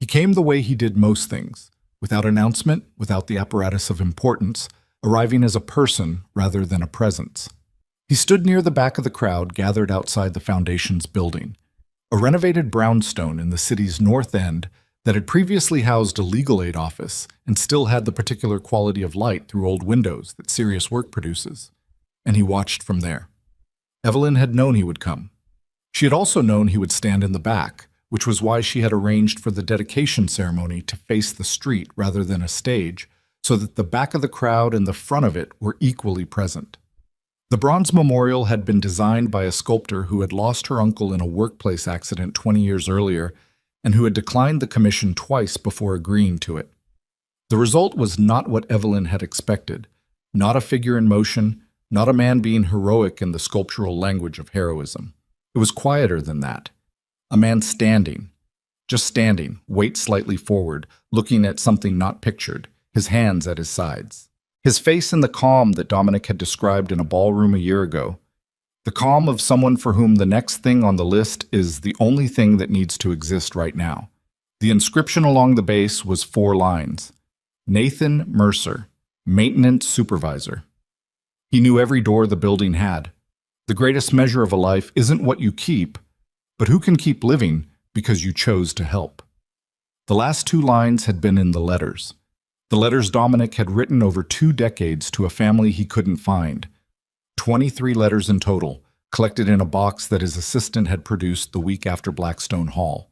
He came the way he did most things, without announcement, without the apparatus of importance, arriving as a person rather than a presence. He stood near the back of the crowd gathered outside the Foundation's building, a renovated brownstone in the city's north end that had previously housed a legal aid office and still had the particular quality of light through old windows that serious work produces. And he watched from there. Evelyn had known he would come. She had also known he would stand in the back, which was why she had arranged for the dedication ceremony to face the street rather than a stage, so that the back of the crowd and the front of it were equally present. The bronze memorial had been designed by a sculptor who had lost her uncle in a workplace accident 20 years earlier and who had declined the commission twice before agreeing to it. The result was not what Evelyn had expected, not a figure in motion, not a man being heroic in the sculptural language of heroism. It was quieter than that. A man standing, just standing, weight slightly forward, looking at something not pictured, his hands at his sides. His face in the calm that Dominic had described in a ballroom a year ago. The calm of someone for whom the next thing on the list is the only thing that needs to exist right now. The inscription along the base was 4 lines. Nathan Mercer, Maintenance Supervisor. He knew every door the building had. The greatest measure of a life isn't what you keep, but who can keep living because you chose to help. The last two lines had been in the letters. The letters Dominic had written over 2 decades to a family he couldn't find. 23 letters in total, collected in a box that his assistant had produced the week after Blackstone Hall.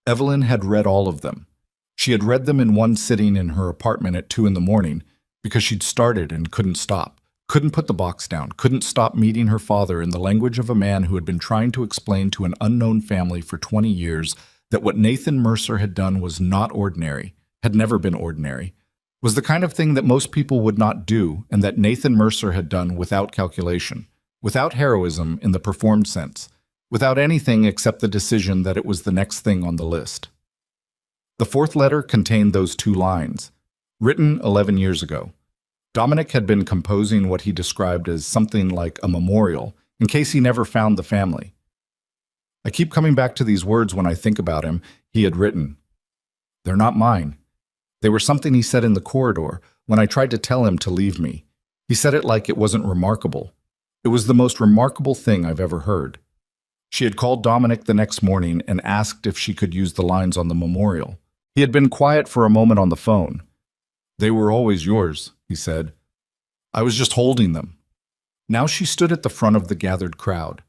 Evelyn had read all of them. She had read them in one sitting in her apartment at 2 in the morning because she'd started and couldn't stop, couldn't put the box down, couldn't stop meeting her father in the language of a man who had been trying to explain to an unknown family for 20 years that what Nathan Mercer had done was not ordinary, had never been ordinary, was the kind of thing that most people would not do, and that Nathan Mercer had done without calculation, without heroism in the performed sense, without anything except the decision that it was the next thing on the list. The fourth letter contained those 2 lines, written 11 years ago. Dominic had been composing what he described as something like a memorial, in case he never found the family. "I keep coming back to these words when I think about him," he had written. "They're not mine. They were something he said in the corridor when I tried to tell him to leave me. He said it like it wasn't remarkable. It was the most remarkable thing I've ever heard." She had called Dominic the next morning and asked if she could use the lines on the memorial. He had been quiet for a moment on the phone. "They were always yours," he said. "I was just holding them." Now she stood at the front of the gathered crowd.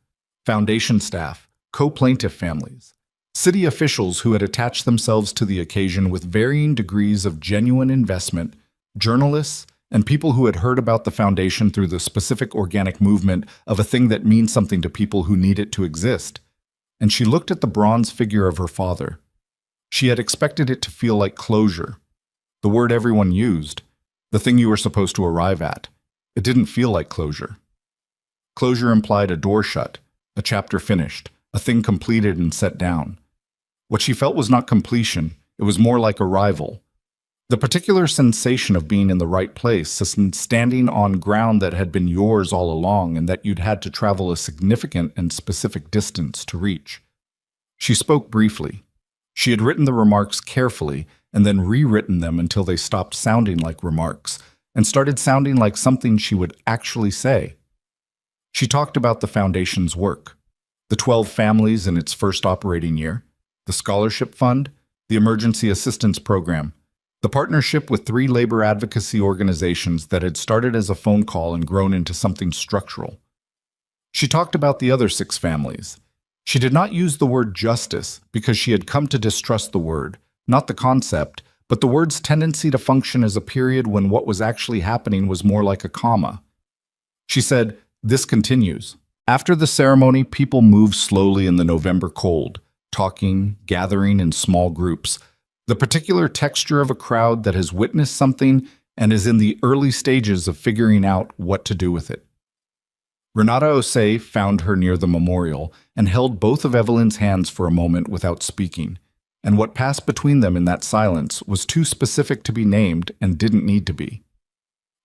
Foundation staff, co-plaintiff families, city officials who had attached themselves to the occasion with varying degrees of genuine investment, journalists, and people who had heard about the foundation through the specific organic movement of a thing that means something to people who need it to exist. And she looked at the bronze figure of her father. She had expected it to feel like closure, the word everyone used, the thing you were supposed to arrive at. It didn't feel like closure. Closure implied a door shut, a chapter finished, a thing completed and set down. What she felt was not completion, it was more like arrival. The particular sensation of being in the right place, standing on ground that had been yours all along and that you'd had to travel a significant and specific distance to reach. She spoke briefly. She had written the remarks carefully and then rewritten them until they stopped sounding like remarks and started sounding like something she would actually say. She talked about the foundation's work, the 12 families in its first operating year, the scholarship fund, the emergency assistance program, the partnership with 3 labor advocacy organizations that had started as a phone call and grown into something structural. She talked about the other 6 families. She did not use the word justice because she had come to distrust the word, not the concept, but the word's tendency to function as a period when what was actually happening was more like a comma. She said, "This continues. After the ceremony, people move slowly in the November cold, talking, gathering in small groups. The particular texture of a crowd that has witnessed something and is in the early stages of figuring out what to do with it." Renata Osei found her near the memorial and held both of Evelyn's hands for a moment without speaking, and what passed between them in that silence was too specific to be named and didn't need to be.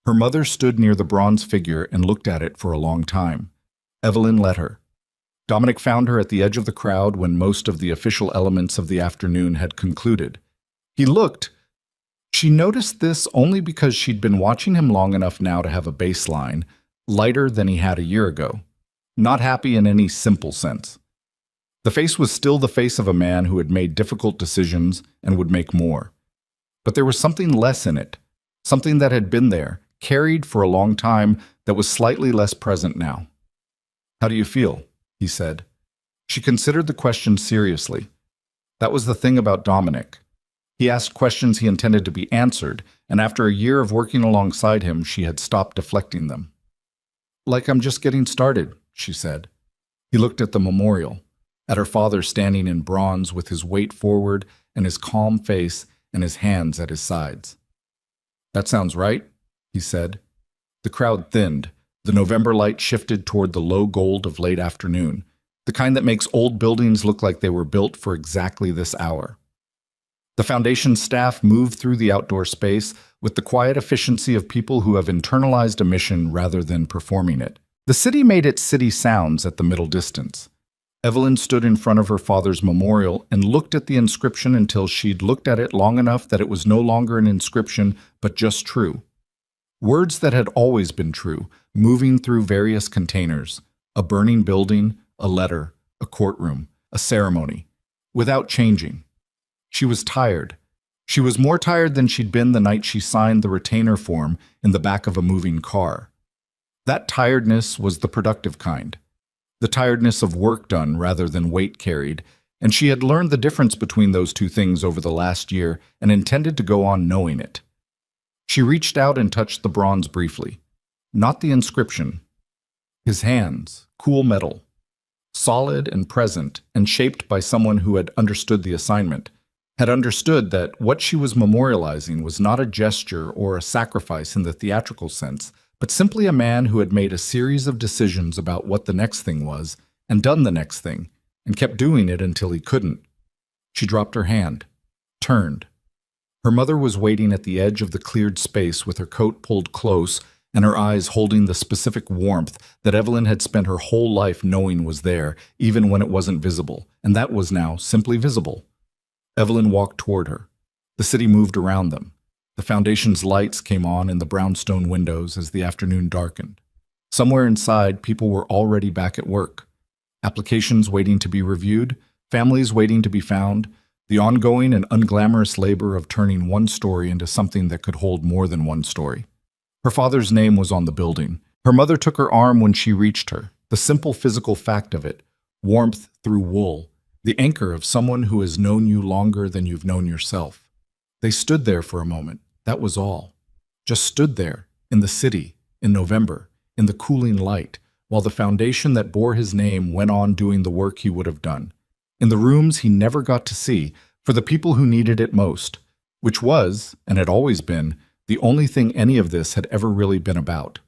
Her mother stood near the bronze figure and looked at it for a long time. Evelyn let her. Dominic found her at the edge of the crowd when most of the official elements of the afternoon had concluded. He looked. She noticed this only because she'd been watching him long enough now to have a baseline, lighter than he had a year ago, not happy in any simple sense. The face was still the face of a man who had made difficult decisions and would make more. But there was something less in it, something that had been there, carried for a long time, that was slightly less present now. "How do you feel?" he said. She considered the question seriously. That was the thing about Dominic. He asked questions he intended to be answered, and after a year of working alongside him, she had stopped deflecting them. "Like I'm just getting started," she said. He looked at the memorial, at her father standing in bronze with his weight forward and his calm face and his hands at his sides. "That sounds right," he said. The crowd thinned. The November light shifted toward the low gold of late afternoon, the kind that makes old buildings look like they were built for exactly this hour. The foundation staff moved through the outdoor space with the quiet efficiency of people who have internalized a mission rather than performing it. The city made its city sounds at the middle distance. Evelyn stood in front of her father's memorial and looked at the inscription until she'd looked at it long enough that it was no longer an inscription, but just true. Words that had always been true, moving through various containers, a burning building, a letter, a courtroom, a ceremony, without changing. She was tired. She was more tired than she'd been the night she signed the retainer form in the back of a moving car. That tiredness was the productive kind. The tiredness of work done rather than weight carried, and she had learned the difference between those two things over the last year and intended to go on knowing it. She reached out and touched the bronze briefly. Not the inscription. His hands, cool metal, solid and present and shaped by someone who had understood the assignment, had understood that what she was memorializing was not a gesture or a sacrifice in the theatrical sense, but simply a man who had made a series of decisions about what the next thing was and done the next thing, and kept doing it until he couldn't. She dropped her hand, turned. Her mother was waiting at the edge of the cleared space with her coat pulled close and her eyes holding the specific warmth that Evelyn had spent her whole life knowing was there, even when it wasn't visible, and that was now simply visible. Evelyn walked toward her. The city moved around them. The foundation's lights came on in the brownstone windows as the afternoon darkened. Somewhere inside, people were already back at work. Applications waiting to be reviewed, families waiting to be found, the ongoing and unglamorous labor of turning one story into something that could hold more than one story. Her father's name was on the building. Her mother took her arm when she reached her, the simple physical fact of it, warmth through wool, the anchor of someone who has known you longer than you've known yourself. They stood there for a moment, that was all. Just stood there, in the city, in November, in the cooling light, while the foundation that bore his name went on doing the work he would have done. In the rooms he never got to see, for the people who needed it most, which was, and had always been, the only thing any of this had ever really been about.